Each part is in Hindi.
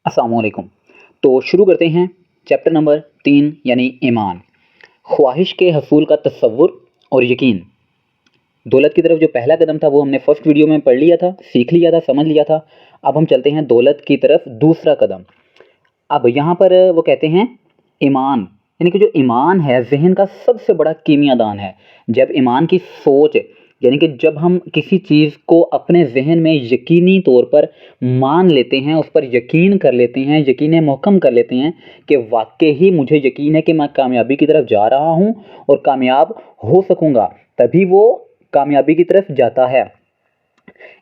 अस्सलामुअलैकुम। तो शुरू करते हैं चैप्टर नंबर 3 यानी ईमान। ख्वाहिश के हसूल का तसव्वुर और यकीन। दौलत की तरफ जो पहला कदम था वो हमने फर्स्ट वीडियो में पढ़ लिया था, सीख लिया था, समझ लिया था। अब हम चलते हैं दौलत की तरफ दूसरा कदम। अब यहाँ पर वो कहते हैं ईमान, यानी कि जो ईमान है ज़हन का सबसे बड़ा कीमियादान है। जब ईमान की सोच, यानी कि जब हम किसी चीज़ को अपने ज़हन में यकीनी तौर पर मान लेते हैं, उस पर यकीन कर लेते हैं, यकीन मुहक्कम कर लेते हैं कि वाक़ई ही मुझे यकीन है कि मैं कामयाबी की तरफ जा रहा हूँ और कामयाब हो सकूँगा, तभी वो कामयाबी की तरफ जाता है।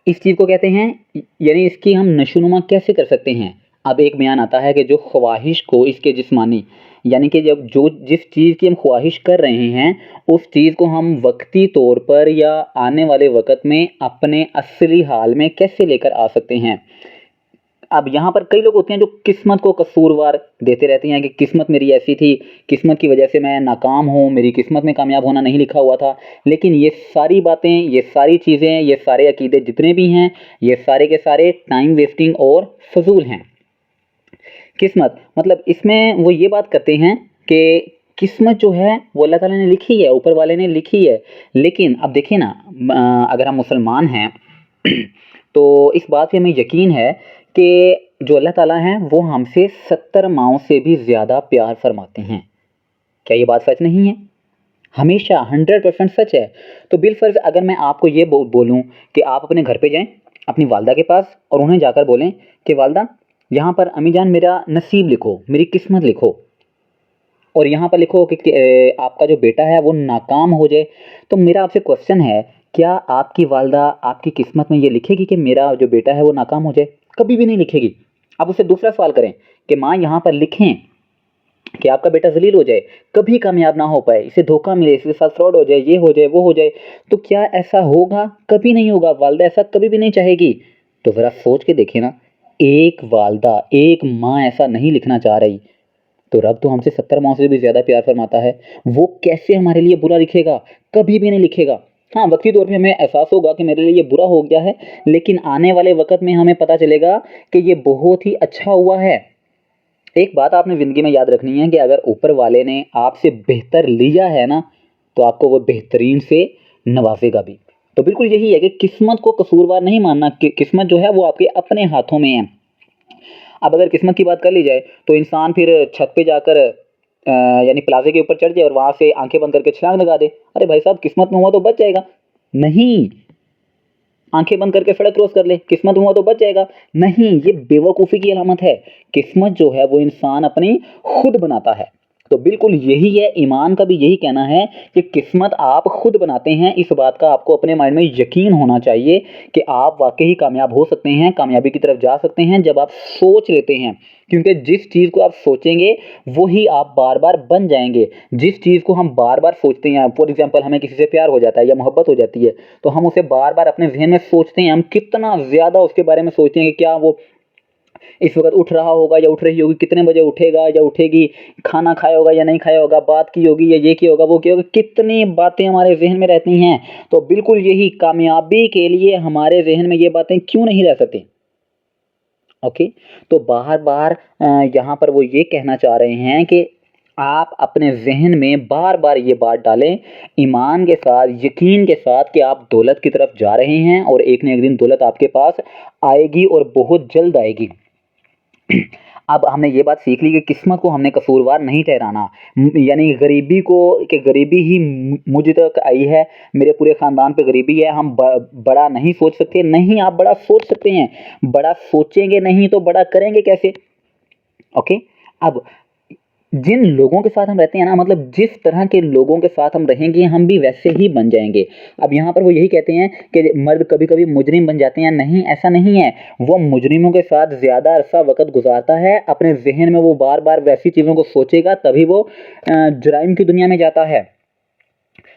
इस चीज़ को कहते हैं, यानी इसकी हम नशोनुमा कैसे कर सकते हैं। अब एक बयान आता है कि जो ख्वाहिश को इसके जिस्मानी, यानी कि जब जो जिस चीज़ की हम ख्वाहिश कर रहे हैं उस चीज़ को हम वक्ती तौर पर या आने वाले वक़्त में अपने असली हाल में कैसे लेकर आ सकते हैं। अब यहाँ पर कई लोग होते हैं जो किस्मत को कसूरवार देते रहते हैं कि किस्मत मेरी ऐसी थी, किस्मत की वजह से मैं नाकाम हूँ, मेरी किस्मत में कामयाब होना नहीं लिखा हुआ था। लेकिन ये सारी बातें, ये सारी चीज़ें, ये सारे अकीदे जितने भी हैं, ये सारे के सारे टाइम वेस्टिंग और फजूल हैं। किस्मत मतलब इसमें वो ये बात करते हैं कि किस्मत जो है वो अल्लाह ताला ने लिखी है, ऊपर वाले ने लिखी है। लेकिन अब देखिए ना, अगर हम मुसलमान हैं तो इस बात पे हमें यकीन है कि जो अल्लाह ताला हैं वो हमसे 70 माओं से भी ज़्यादा प्यार फरमाते हैं। क्या ये बात सच नहीं है? हमेशा 100% सच है। तो बिलफ़र्ज़ अगर मैं आपको ये बोलूँ कि आप अपने घर पे जाएँ, अपनी वालदा के पास, और उन्हें जाकर बोलें कि वालदा, यहाँ पर अम्मी जान मेरा नसीब लिखो, मेरी किस्मत लिखो, और यहाँ पर लिखो कि आपका जो बेटा है वो नाकाम हो जाए। तो मेरा आपसे क्वेश्चन है, क्या आपकी वालदा आपकी किस्मत में ये लिखेगी कि मेरा जो बेटा है वो नाकाम हो जाए? कभी भी नहीं लिखेगी। अब उससे दूसरा सवाल करें कि माँ यहाँ पर लिखें कि आपका बेटा ज़लील हो जाए, कभी कामयाब ना हो पाए, इसे धोखा मिले, इसके साथ फ्रॉड हो जाए, ये हो जाए, वो हो जाए, तो क्या ऐसा होगा? कभी नहीं होगा। वालदा ऐसा कभी भी नहीं चाहेगी। तो ज़रा सोच के देखिए ना, एक वालदा, एक माँ ऐसा नहीं लिखना चाह रही, तो रब तो हमसे 70 माओं से भी ज़्यादा प्यार फरमाता है। वो कैसे हमारे लिए बुरा लिखेगा? कभी भी नहीं लिखेगा। हाँ, वक़्ती तौर पे हमें एहसास होगा कि मेरे लिए ये बुरा हो गया है, लेकिन आने वाले वक़्त में हमें पता चलेगा कि ये बहुत ही अच्छा हुआ है। एक बात आपने ज़िंदगी में याद रखनी है कि अगर ऊपर वाले ने आपसे बेहतर लिया है ना, तो आपको वो बेहतरीन से नवाज़ेगा भी। तो बिल्कुल यही है कि किस्मत को कसूरवार नहीं मानना, कि किस्मत जो है वो आपके अपने हाथों में है। अब अगर किस्मत की बात कर ली जाए तो इंसान फिर छत पे जाकर यानी प्लाज़े के ऊपर चढ़ जाए और वहाँ से आँखें बंद करके छलांग लगा दे। अरे भाई साहब, किस्मत में हुआ तो बच जाएगा। नहीं, आँखें बंद करके सड़क क्रॉस कर ले, किस्मत में हुआ तो बच जाएगा। नहीं, ये बेवकूफ़ी की अलामत है। किस्मत जो है वो इंसान अपनी खुद बनाता है। तो बिल्कुल यही है, ईमान का भी यही कहना है कि किस्मत आप खुद बनाते हैं। इस बात का आपको अपने माइंड में यकीन होना चाहिए कि आप वाक़ई ही कामयाब हो सकते हैं, कामयाबी की तरफ जा सकते हैं जब आप सोच लेते हैं। क्योंकि जिस चीज़ को आप सोचेंगे वही आप बार-बार बन जाएँगे। जिस चीज़ को हम बार-बार सोचते हैं, फॉर एग्ज़ाम्पल हमें किसी से प्यार हो जाता है या मोहब्बत हो जाती है, तो हम उसे बार-बार अपने ज़हन में सोचते हैं। हम कितना ज़्यादा उसके बारे में सोचते हैं कि क्या वो इस वक़्त उठ रहा होगा या उठ रही होगी, कितने बजे उठेगा या उठेगी, खाना खाया होगा या नहीं खाया होगा, बात की होगी या ये किया होगा, वो किया होगा, कितनी बातें हमारे ज़हन में रहती हैं। तो बिल्कुल यही कामयाबी के लिए हमारे ज़हन में ये बातें क्यों नहीं रह सकती? ओके, तो बार-बार यहाँ पर वो ये कहना चाह रहे हैं कि आप अपने ज़हन में बार-बार ये बात डालें, ईमान के साथ, यकीन के साथ, कि आप दौलत की तरफ जा रहे हैं और एक न एक दिन दौलत आपके पास आएगी और बहुत जल्द आएगी। अब हमने ये बात सीख ली कि किस्मत को हमने कसूरवार नहीं ठहराना। यानी गरीबी को, कि गरीबी ही मुझ तक आई है, मेरे पूरे ख़ानदान पे गरीबी है, हम बड़ा नहीं सोच सकते। नहीं, आप बड़ा सोच सकते हैं। बड़ा सोचेंगे नहीं तो बड़ा करेंगे कैसे? ओके। अब जिन लोगों के साथ हम रहते हैं ना, मतलब जिस तरह के लोगों के साथ हम रहेंगे हम भी वैसे ही बन जाएँगे। अब यहाँ पर वो यही कहते हैं कि मर्द कभी-कभी मुजरिम बन जाते हैं। नहीं, ऐसा नहीं है। वो मुजरिमों के साथ ज़्यादा अरसा वक़्त गुज़ारता है, अपने ज़हन में वो बार-बार वैसी चीज़ों को सोचेगा, तभी वो जुराइम की दुनिया में जाता है।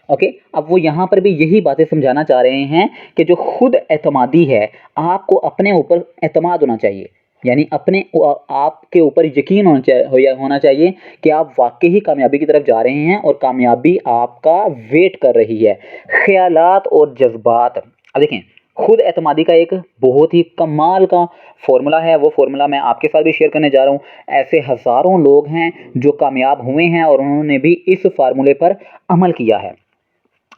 ओके, अब वो यहाँ पर भी यही बातें समझाना चाह रहे हैं कि जो खुद एतमादी है, आपको अपने ऊपर एतमाद होना चाहिए। यानी अपने आपके ऊपर यकीन होना चाहिए कि आप वाक़ई ही कामयाबी की तरफ जा रहे हैं और कामयाबी आपका वेट कर रही है। ख़यालात और जज़्बात, अब देखें, खुद एतमादी का एक बहुत ही कमाल का फॉर्मूला है, वो फॉर्मूला मैं आपके साथ भी शेयर करने जा रहा हूँ। ऐसे हज़ारों लोग हैं जो कामयाब हुए हैं और उन्होंने भी इस फार्मूले पर अमल किया है।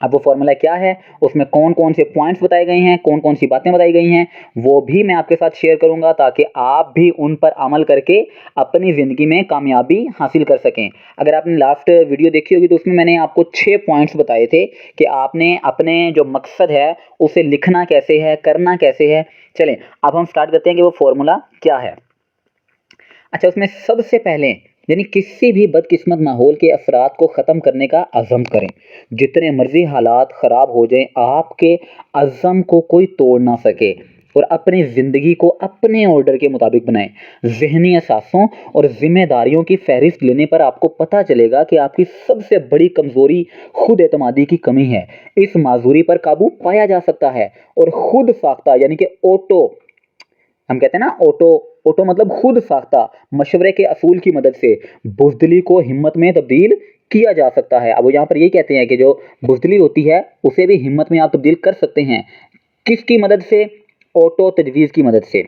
अब वो फार्मूला क्या है, उसमें कौन कौन से पॉइंट्स बताए गए हैं, कौन कौन सी बातें बताई गई हैं, वो भी मैं आपके साथ शेयर करूंगा ताकि आप भी उन पर अमल करके अपनी ज़िंदगी में कामयाबी हासिल कर सकें। अगर आपने लास्ट वीडियो देखी होगी तो उसमें मैंने आपको 6 पॉइंट्स बताए थे कि आपने अपने जो मकसद है उसे लिखना कैसे है, करना कैसे है। चलें अब हम स्टार्ट करते हैं कि वो फार्मूला क्या है। अच्छा, उसमें सबसे पहले यानी किसी भी बदकिस्मत माहौल के असरात को ख़त्म करने का अज़म करें। जितने मर्जी हालात ख़राब हो जाएं, आपके अज़म को कोई तोड़ ना सके और अपनी ज़िंदगी को अपने ऑर्डर के मुताबिक बनाएं। ज़हनी असासों और ज़िम्मेदारियों की फहरिस्त लेने पर आपको पता चलेगा कि आपकी सबसे बड़ी कमज़ोरी खुद एतमादी की कमी है। इस माजूरी पर काबू पाया जा सकता है और खुद साख्ता यानी कि ऑटो, हम कहते हैं ना ऑटो, ऑटो मतलब खुद साख्ता मशवरे के असूल की मदद से बुज़दिली को हिम्मत में तब्दील किया जा सकता है। अब वो यहाँ पर ये कहते हैं कि जो बुज़दिली होती है उसे भी हिम्मत में आप तब्दील कर सकते हैं। किसकी मदद से? ऑटो तजवीज़ की मदद से।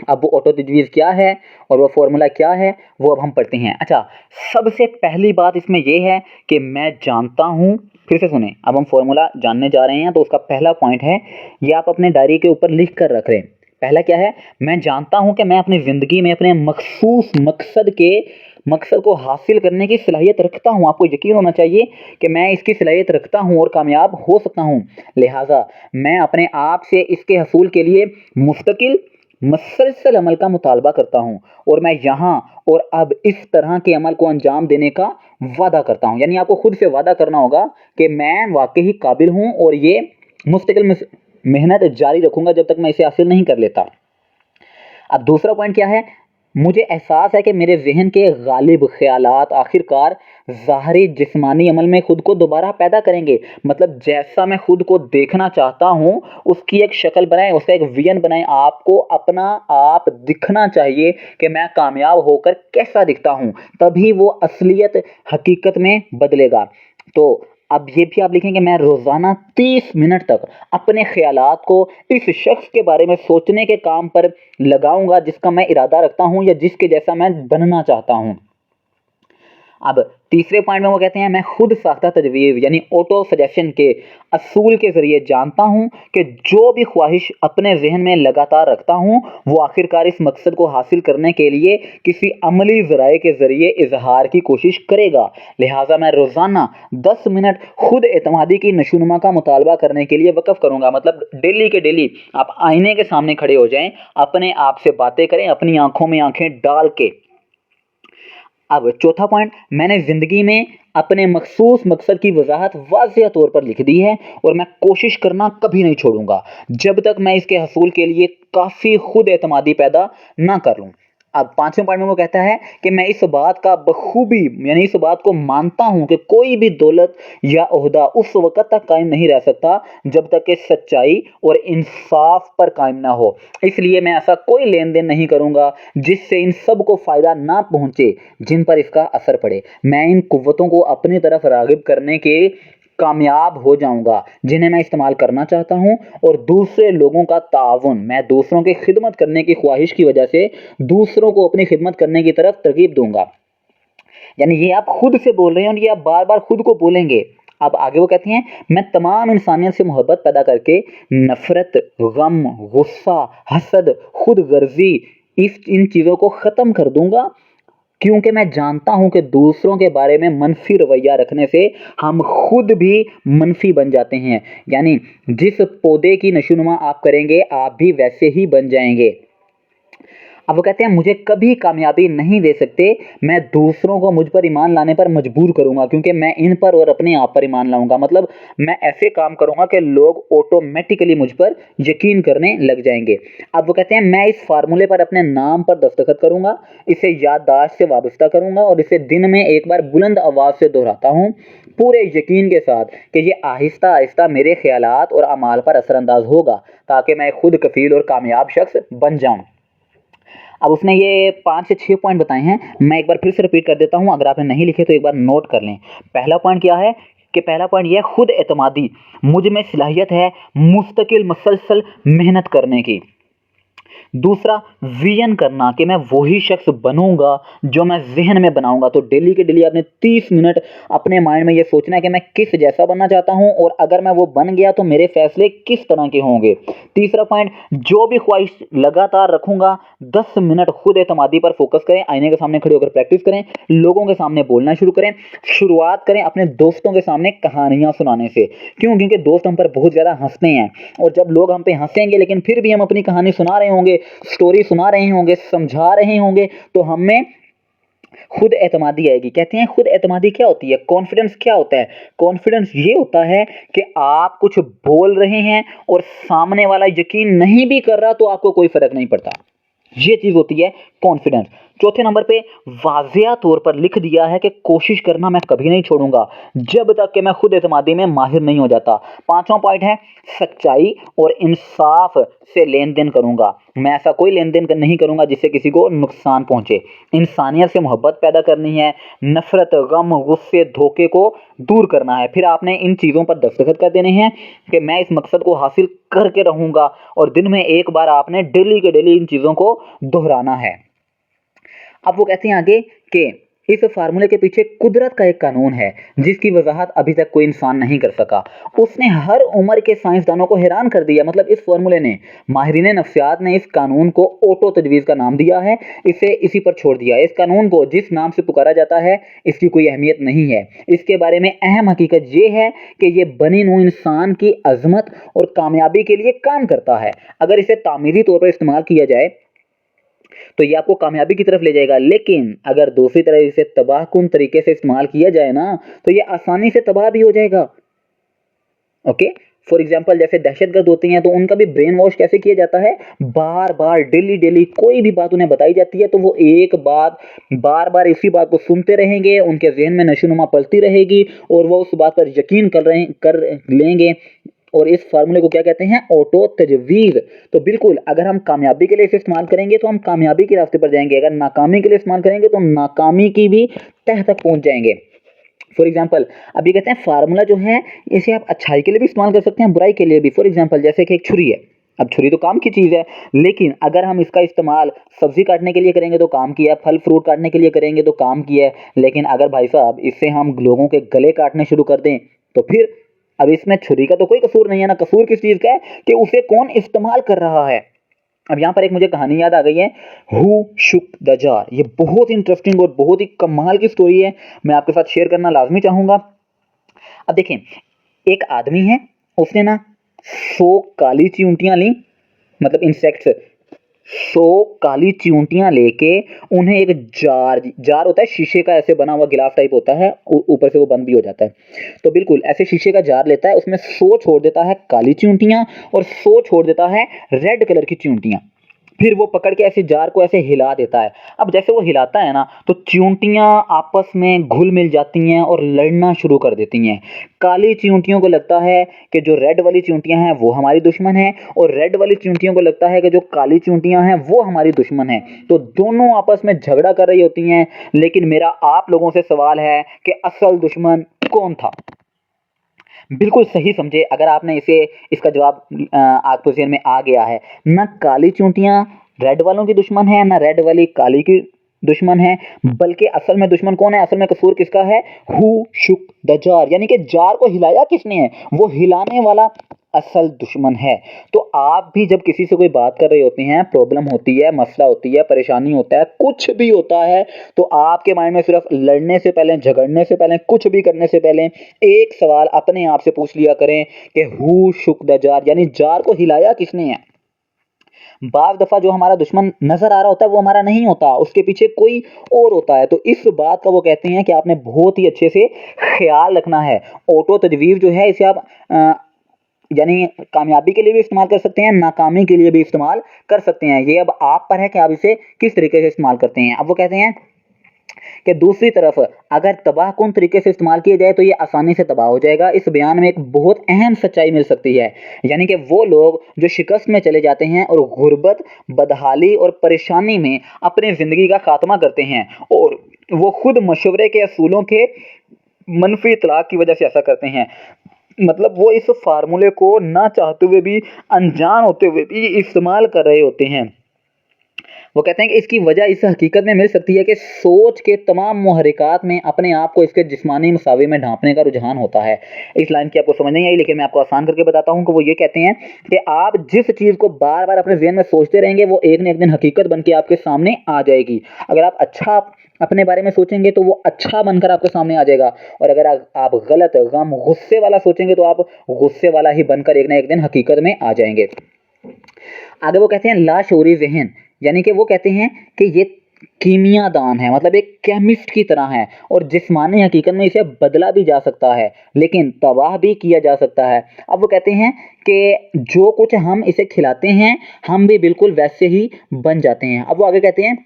अब वो ऑटो तजवीज़ क्या है और वो फार्मूला क्या है वो अब हम पढ़ते हैं। अच्छा, सबसे पहली बात इसमें ये है कि मैं जानता हूँ, फिर से सुने, अब हम फार्मूला जानने जा रहे हैं तो उसका पहला पॉइंट है, ये आप अपने डायरी के ऊपर लिख कर रख लें। पहला क्या है? मैं जानता हूँ कि मैं अपनी ज़िंदगी में अपने मखसूस मकसद को हासिल करने की सलाहियत रखता हूँ। आपको यकीन होना चाहिए कि मैं इसकी सलाहियत रखता हूँ और कामयाब हो सकता हूँ। लिहाजा मैं अपने आप से इसके हसूल के लिए मुस्तकिल मसलसल अमल का मुतालबा करता हूँ और मैं यहाँ और अब इस तरह के अमल को अंजाम देने का वादा करता हूँ। यानी आपको खुद से वादा करना होगा कि मैं वाकई काबिल हूँ और ये मुस्तकिल मेहनत जारी रखूंगा जब तक मैं इसे हासिल नहीं कर लेता। अब दूसरा पॉइंट क्या है? मुझे एहसास है कि मेरे ज़हन के गालिब ख़यालात आखिरकार ज़ाहरी जिस्मानी अमल में खुद को दोबारा पैदा करेंगे। मतलब जैसा मैं खुद को देखना चाहता हूँ उसकी एक शक्ल बनाएं, उसका एक विजन बनाएं। आपको अपना आप दिखना चाहिए कि मैं कामयाब होकर कैसा दिखता हूँ, तभी वो असलियत हकीकत में बदलेगा। तो अब ये भी आप लिखेंगे, मैं रोज़ाना 30 मिनट तक अपने ख़यालात को इस शख्स के बारे में सोचने के काम पर लगाऊंगा जिसका मैं इरादा रखता हूं या जिसके जैसा मैं बनना चाहता हूं। अब तीसरे पॉइंट में वो कहते हैं, मैं खुद साख्ता तजवीज़ यानी ऑटो सजेशन के असूल के ज़रिए जानता हूं कि जो भी ख्वाहिश अपने जहन में लगातार रखता हूं वो आखिरकार इस मकसद को हासिल करने के लिए किसी अमली ज़राए के ज़रिए इजहार की कोशिश करेगा। लिहाजा मैं रोज़ाना 10 मिनट खुद एतमादी की नशोनुमा का मुतालबा करने के लिए वक़्फ़ करूँगा। मतलब डेली के डेली आप आईने के सामने खड़े हो जाएं, अपने आप से बातें करें, अपनी आंखों में आंखें डाल के। अब चौथा पॉइंट, मैंने ज़िंदगी में अपने मखसूस मकसद की वजाहत वाज़ेह तौर पर लिख दी है और मैं कोशिश करना कभी नहीं छोड़ूंगा जब तक मैं इसके हसूल के लिए काफ़ी खुद एतमादी पैदा ना कर लूँ। अब पांचवें पॉइंट में वो कहता है कि मैं इस बात का बखूबी यानी इस बात को मानता हूं कि कोई भी दौलत या ओहदा उस वक़्त तक कायम नहीं रह सकता जब तक कि सच्चाई और इंसाफ पर कायम ना हो। इसलिए मैं ऐसा कोई लेन देन नहीं करूंगा जिससे इन सब को फ़ायदा ना पहुंचे जिन पर इसका असर पड़े। मैं इन कुव्वतों को अपनी तरफ राग़िब करने के कामयाब हो जाऊंगा जिन्हें मैं इस्तेमाल करना चाहता हूं और दूसरे लोगों का ताउन, मैं दूसरों की खिदमत करने की ख्वाहिश की वजह से दूसरों को अपनी खिदमत करने की तरफ तरगीब दूंगा। यानी ये आप खुद से बोल रहे हैं और ये आप बार बार खुद को बोलेंगे। अब आगे वो कहती हैं, मैं तमाम इंसानियत से मोहब्बत पैदा करके नफरत, गम, गुस्सा, हसद, खुद गर्जी इन चीज़ों को ख़त्म कर दूंगा क्योंकि मैं जानता हूं कि दूसरों के बारे में मनफी रवैया रखने से हम खुद भी मनफी बन जाते हैं। यानी जिस पौधे की नशोनुमा आप करेंगे आप भी वैसे ही बन जाएंगे। अब वो कहते हैं, मुझे कभी कामयाबी नहीं दे सकते, मैं दूसरों को मुझ पर ईमान लाने पर मजबूर करूंगा क्योंकि मैं इन पर और अपने आप पर ईमान लाऊंगा। मतलब मैं ऐसे काम करूंगा कि लोग ऑटोमेटिकली मुझ पर यकीन करने लग जाएंगे। अब वो कहते हैं, मैं इस फार्मूले पर अपने नाम पर दस्तखत करूंगा, इसे याददाश्त से वाबस्ता करूंगा और इसे दिन में एक बार बुलंद आवाज़ से दोहराता हूँ पूरे यकीन के साथ कि ये आहिस्ता आहिस्ता मेरे ख्यालात और अमाल पर असरअंदाज होगा ताकि मैं खुद कफील और कामयाब शख्स बन जाऊँ। अब उसने ये 5 से 6 पॉइंट बताए हैं, मैं एक बार फिर से रिपीट कर देता हूँ, अगर आपने नहीं लिखे तो एक बार नोट कर लें। पहला पॉइंट क्या है? कि पहला पॉइंट ये है खुद एतमादी, मुझ में सलाहियत है मुस्तकिल मसलसल मेहनत करने की। दूसरा, विजन करना कि मैं वही शख्स बनूंगा जो मैं जहन में बनाऊंगा। तो डेली के डेली आपने 30 मिनट अपने माइंड में ये सोचना है कि मैं किस जैसा बनना चाहता हूं और अगर मैं वो बन गया तो मेरे फैसले किस तरह के होंगे। तीसरा पॉइंट, जो भी ख्वाहिश लगातार रखूंगा। 10 मिनट खुद एतमादी पर फोकस करें, आईने के सामने खड़े होकर प्रैक्टिस करें, लोगों के सामने बोलना शुरू करें, शुरुआत करें अपने दोस्तों के सामने कहानियां सुनाने से। क्यों? क्योंकि दोस्त हम पर बहुत ज़्यादा हंसते हैं और जब लोग हम पे हंसेंगे लेकिन फिर भी हम अपनी कहानी सुना रहे होंगे, स्टोरी सुना रहे होंगे, समझा रहे होंगे, तो हम में खुद एतमादी आएगी। कहते हैं खुद एतमादी क्या होती है? कॉन्फिडेंस क्या होता है? कॉन्फिडेंस ये होता है कि आप कुछ बोल रहे हैं और सामने वाला यकीन नहीं भी कर रहा तो आपको कोई फर्क नहीं पड़ता। ये चीज होती है कॉन्फिडेंस। चौथे नंबर पे वाजिया तौर पर लिख दिया है कि कोशिश करना मैं कभी नहीं छोड़ूंगा जब तक कि मैं खुद एतमादी में माहिर नहीं हो जाता। पांचवा पॉइंट है सच्चाई और इंसाफ से लेन देन करूंगा। मैं ऐसा कोई लेन देन नहीं करूंगा जिससे किसी को नुकसान पहुंचे। इंसानियत से मोहब्बत पैदा करनी है, नफरत, गम, गुस्से, धोखे को दूर करना है। फिर आपने इन चीज़ों पर दस्तखत कर देने हैं कि मैं इस मकसद को हासिल करके रहूंगा और दिन में एक बार आपने डेली के डेली इन चीज़ों को दोहराना है। अब वो कहते हैं आगे कि इस फार्मूले के पीछे कुदरत का एक कानून है जिसकी वजाहत अभी तक कोई इंसान नहीं कर सका। उसने हर उम्र के साइंसदानों को हैरान कर दिया। मतलब इस फार्मूले ने, माहिरीन नफ्सियात ने इस कानून को ऑटो तजवीज़ का नाम दिया है, इसे इसी पर छोड़ दिया। इस कानून को जिस नाम से पुकारा जाता है इसकी कोई अहमियत नहीं है। इसके बारे में अहम हकीकत ये है कि ये बनी नूं इंसान की अजमत और कामयाबी के लिए काम करता है। अगर इसे तामीरी तौर पर इस्तेमाल किया जाए तो ये आपको कामयाबी की तरफ ले जाएगा, लेकिन अगर दूसरी तरफ इसे तबाहकुन तरीके से इस्तेमाल किया जाए ना तो ये आसानी से तबाह भी हो जाएगा। ओके, फॉर एग्जाम्पल जैसे दहशतगर्द होते हैं तो उनका भी ब्रेन वॉश कैसे किया जाता है? बार बार डेली डेली कोई भी बात उन्हें बताई जाती है तो वो एक बात बार बार इसी बात को सुनते रहेंगे, उनके जहन में नशोनुमा पलती रहेगी और वो उस बात पर यकीन कर लेंगे। और इस फार्मूले को क्या कहते हैं? ऑटो तजवीज़। तो बिल्कुल अगर हम कामयाबी के लिए इसे इस्तेमाल करेंगे तो हम कामयाबी के रास्ते पर जाएंगे, अगर नाकामी के लिए इस्तेमाल करेंगे तो नाकामी की भी तह तक पहुंच जाएंगे। फॉर एग्जाम्पल अब ये कहते हैं फार्मूला जो है इसे आप अच्छाई के लिए भी इस्तेमाल कर सकते हैं, बुराई के लिए भी। फॉर एग्जाम्पल जैसे कि एक छुरी है, अब छुरी तो काम की चीज़ है, लेकिन अगर हम इसका इस्तेमाल सब्जी काटने के लिए करेंगे तो काम किया है, फल फ्रूट काटने के लिए करेंगे तो काम किया है, लेकिन अगर भाई साहब इससे हम लोगों के गले काटने शुरू कर दें तो फिर अब इसमें छुरी का तो कोई कसूर नहीं है ना, कसूर किस चीज़ का है कि उसे कौन इस्तेमाल कर रहा है। अब यहाँ पर एक मुझे कहानी याद आ गई है, हु शुक द जार। ये बहुत इंटरेस्टिंग और बहुत ही कमाल की स्टोरी है, मैं आपके साथ शेयर करना लाजमी चाहूँगा। अब देखें, एक आदमी है, उसने ना 100 काली चींटियाँ ली, मतलब इंसेक्ट्स, 100 काली चींटियां लेके उन्हें एक जार होता है शीशे का, ऐसे बना हुआ गिलास टाइप होता है, ऊपर से वो बंद भी हो जाता है। तो बिल्कुल ऐसे शीशे का जार लेता है, उसमें 100 छोड़ देता है काली चींटियां और 100 छोड़ देता है रेड कलर की चींटियां। फिर वो पकड़ के ऐसे जार को ऐसे हिला देता है। अब जैसे वो हिलाता है ना तो चींटियां आपस में घुल मिल जाती हैं और लड़ना शुरू कर देती हैं। काली चींटियों को लगता है कि जो रेड वाली चींटियां हैं वो हमारी दुश्मन है और रेड वाली चींटियों को लगता है कि जो काली चींटियां हैं वो हमारी दुश्मन है। तो दोनों आपस में झगड़ा कर रही होती हैं, लेकिन मेरा आप लोगों से सवाल है कि असल दुश्मन कौन था? बिल्कुल सही समझे अगर आपने इसे, इसका जवाब आपके जेहन में आ गया है। ना काली चूंटियां रेड वालों की दुश्मन है, ना रेड वाली काली की दुश्मन है, बल्कि असल में दुश्मन कौन है? असल में कसूर किसका है? हु शुक द जार, यानी कि जार को हिलाया किसने है? वो हिलाने वाला असल दुश्मन है। तो आप भी जब किसी से कोई बात कर रहे होते हैं, प्रॉब्लम होती है, मसला होती है, परेशानी होता है, कुछ भी होता है, तो आपके माइंड में सिर्फ लड़ने से पहले, झगड़ने से पहले, कुछ भी करने से पहले एक सवाल अपने आप से पूछ लिया करें कि हु शुक द जार, यानी जार को हिलाया किसने है। बाज़ दफ़ा जो हमारा दुश्मन नजर आ रहा होता है वो हमारा नहीं होता, उसके पीछे कोई और होता है। तो इस बात का वो कहते हैं कि आपने बहुत ही अच्छे से ख्याल रखना है। ऑटो तजवीज़ जो है इसे आप यानी कामयाबी के लिए भी इस्तेमाल कर सकते हैं, नाकामी के लिए भी इस्तेमाल कर सकते हैं। ये अब आप पर है कि आप इसे किस तरीके से इस्तेमाल करते हैं। अब वो कहते हैं कि दूसरी तरफ अगर तबाहकुन तरीके से इस्तेमाल किया जाए तो ये आसानी से तबाह हो जाएगा। इस बयान में एक बहुत अहम सच्चाई मिल सकती है, यानी कि वो लोग जो शिकस्त में चले जाते हैं और गुर्बत, बदहाली और परेशानी में अपनी ज़िंदगी का खात्मा करते हैं और वो खुद मशवरे के असूलों के मनफी इतलाक की वजह से ऐसा करते हैं। मतलब वो इस फार्मूले को ना चाहते हुए भी, अनजान होते हुए भी इस्तेमाल कर रहे होते हैं। वो कहते हैं कि इसकी वजह इस हकीकत में मिल सकती है कि सोच के तमाम मुहर्रिकात में अपने आप को इसके जिस्मानी मसावे में ढांपने का रुझान होता है। इस लाइन की आपको समझ नहीं आई, लेकिन मैं आपको आसान करके बताता हूँ कि वो ये कहते हैं कि आप जिस चीज़ को बार बार अपने ज़हन में सोचते रहेंगे वो एक न एक दिन हकीकत बन के आपके सामने आ जाएगी। अगर आप अच्छा अपने बारे में सोचेंगे तो वो अच्छा बनकर आपके सामने आ जाएगा, और अगर आप गलत, गम, गुस्से वाला सोचेंगे तो आप गुस्से वाला ही बनकर एक ना एक दिन हकीकत में आ जाएंगे। आगे वो कहते हैं लाशऊरी ज़हन, यानी कि वो कहते हैं कि ये कीमियादान है, मतलब एक केमिस्ट की तरह है, और जिस्मानी हकीकत में इसे बदला भी जा सकता है लेकिन तबाह भी किया जा सकता है। अब वो कहते हैं कि जो कुछ हम इसे खिलाते हैं हम भी बिल्कुल वैसे ही बन जाते हैं। अब वो आगे कहते हैं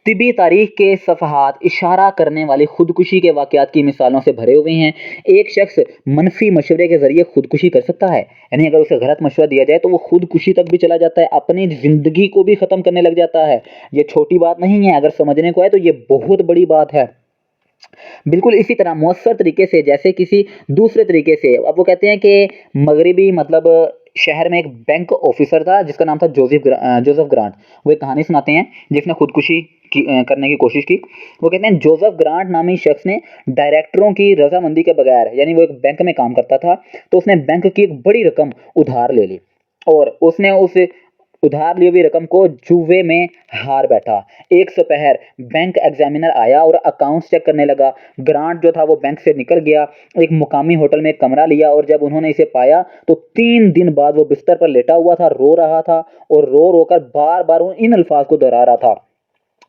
तिबी तारीख के सफ़हात इशारा करने वाली खुदकुशी के वाक़यात की मिसालों से भरे हुए हैं। एक शख्स मनफ़ी मशवरे के ज़रिए खुदकुशी कर सकता है, यानी अगर उसे गलत मशवरा दिया जाए तो वो खुदकुशी तक भी चला जाता है, अपनी ज़िंदगी को भी ख़त्म करने लग जाता है। ये छोटी बात नहीं है, अगर समझने को है तो ये बहुत बड़ी बात है। बिल्कुल इसी तरह मौसर तरीके से, जैसे किसी दूसरे तरीके से, अब वो कहते हैं कि मगरिबी मतलब शहर में एक बैंक ऑफिसर था जिसका नाम था जोसेफ ग्रांट। वो एक कहानी सुनाते हैं जिसने खुदकुशी करने की कोशिश की। वो कहते हैं जोसेफ ग्रांट नामी शख्स ने डायरेक्टरों की रजामंदी के बगैर, यानी वो एक बैंक में काम करता था, तो उसने बैंक की एक बड़ी रकम उधार ले ली और उसने उस उधार ली हुई रकम को जुए में हार बैठा। एक दोपहर बैंक एग्जामिनर आया और अकाउंट्स चेक करने लगा। ग्रांट जो था वो बैंक से निकल गया, एक मुकामी होटल में एक कमरा लिया, और जब उन्होंने इसे पाया तो 3 दिन बाद वो बिस्तर पर लेटा हुआ था, रो रहा था और रो रो कर बार बार इन अल्फाज को दोहरा रहा था,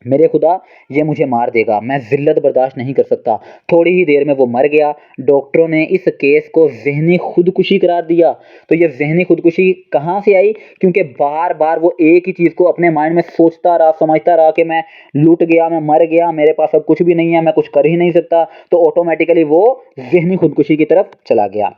मेरे खुदा, ये मुझे मार देगा, मैं ज़िल्लत बर्दाश्त नहीं कर सकता। थोड़ी ही देर में वो मर गया। डॉक्टरों ने इस केस को ज़हनी खुदकुशी करार दिया। तो ये ज़हनी खुदकुशी कहाँ से आई? क्योंकि बार बार वो एक ही चीज़ को अपने माइंड में सोचता रहा, समझता रहा कि मैं लूट गया, मैं मर गया, मेरे पास अब कुछ भी नहीं है, मैं कुछ कर ही नहीं सकता, तो ऑटोमेटिकली वो ज़हनी खुदकुशी की तरफ चला गया।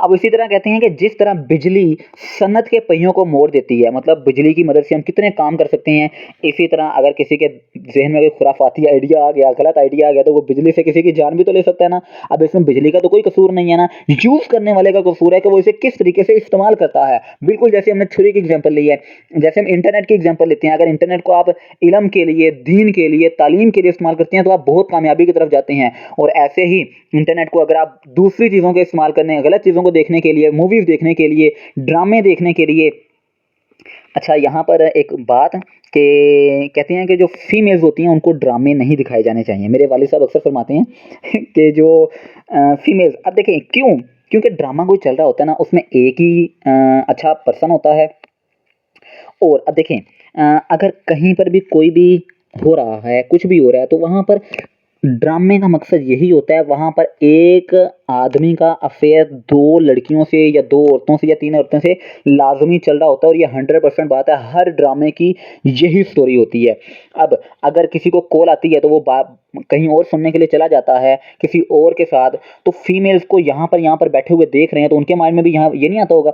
अब इसी तरह कहते हैं कि जिस तरह बिजली सनत के पहियों को मोड़ देती है, मतलब बिजली की मदद से हम कितने काम कर सकते हैं, इसी तरह अगर किसी के जहन में कोई खुराफाती आइडिया आ गया, गलत आइडिया आ गया, तो वो बिजली से किसी की जान भी तो ले सकता है ना। अब इसमें बिजली का तो कोई कसूर नहीं है ना, यूज़ करने वाले का कसूर है कि वो इसे किस तरीके से इस्तेमाल करता है। बिल्कुल जैसे हमने छुरी की एग्जाम्पल ली है, जैसे हम इंटरनेट की एग्जाम्पल लेते हैं, अगर इंटरनेट को आप इल्म के लिए, दीन के लिए, तालीम के लिए इस्तेमाल करते हैं तो आप बहुत कामयाबी की तरफ जाते हैं। और ऐसे ही इंटरनेट को अगर आप दूसरी चीज़ों के इस्तेमाल करने, गलत चीज़ों को देखने के लिए, मूवीज़ देखने के लिए, ड्रामे देखने के लिए। अच्छा, यहाँ पर एक बात कि कहते हैं कि जो फीमेल्स होती हैं उनको ड्रामे नहीं दिखाए जाने चाहिए। मेरे वालिद साहब अक्सर फरमाते हैं कि जो फीमेल्स, अब देखें क्यों? क्योंकि ड्रामा कोई चल रहा होता है ना, उसमें एक ही अच्छा पर्सन होता है। और अब देखें अगर कहीं पर भी कोई भी हो रहा है, कुछ भी हो रहा है, तो वहाँ पर ड्रामे का मकसद यही होता है, वहाँ पर एक आदमी का अफेयर 2 लड़कियों से या 2 औरतों से या 3 औरतों से लाज़मी चल रहा होता है, और ये 100% बात है, हर ड्रामे की यही स्टोरी होती है। अब अगर किसी को कॉल आती है तो वो कहीं और सुनने के लिए चला जाता है किसी और के साथ, तो फीमेल्स को यहाँ पर बैठे हुए देख रहे हैं, तो उनके माइंड में भी यहाँ ये नहीं आता होगा,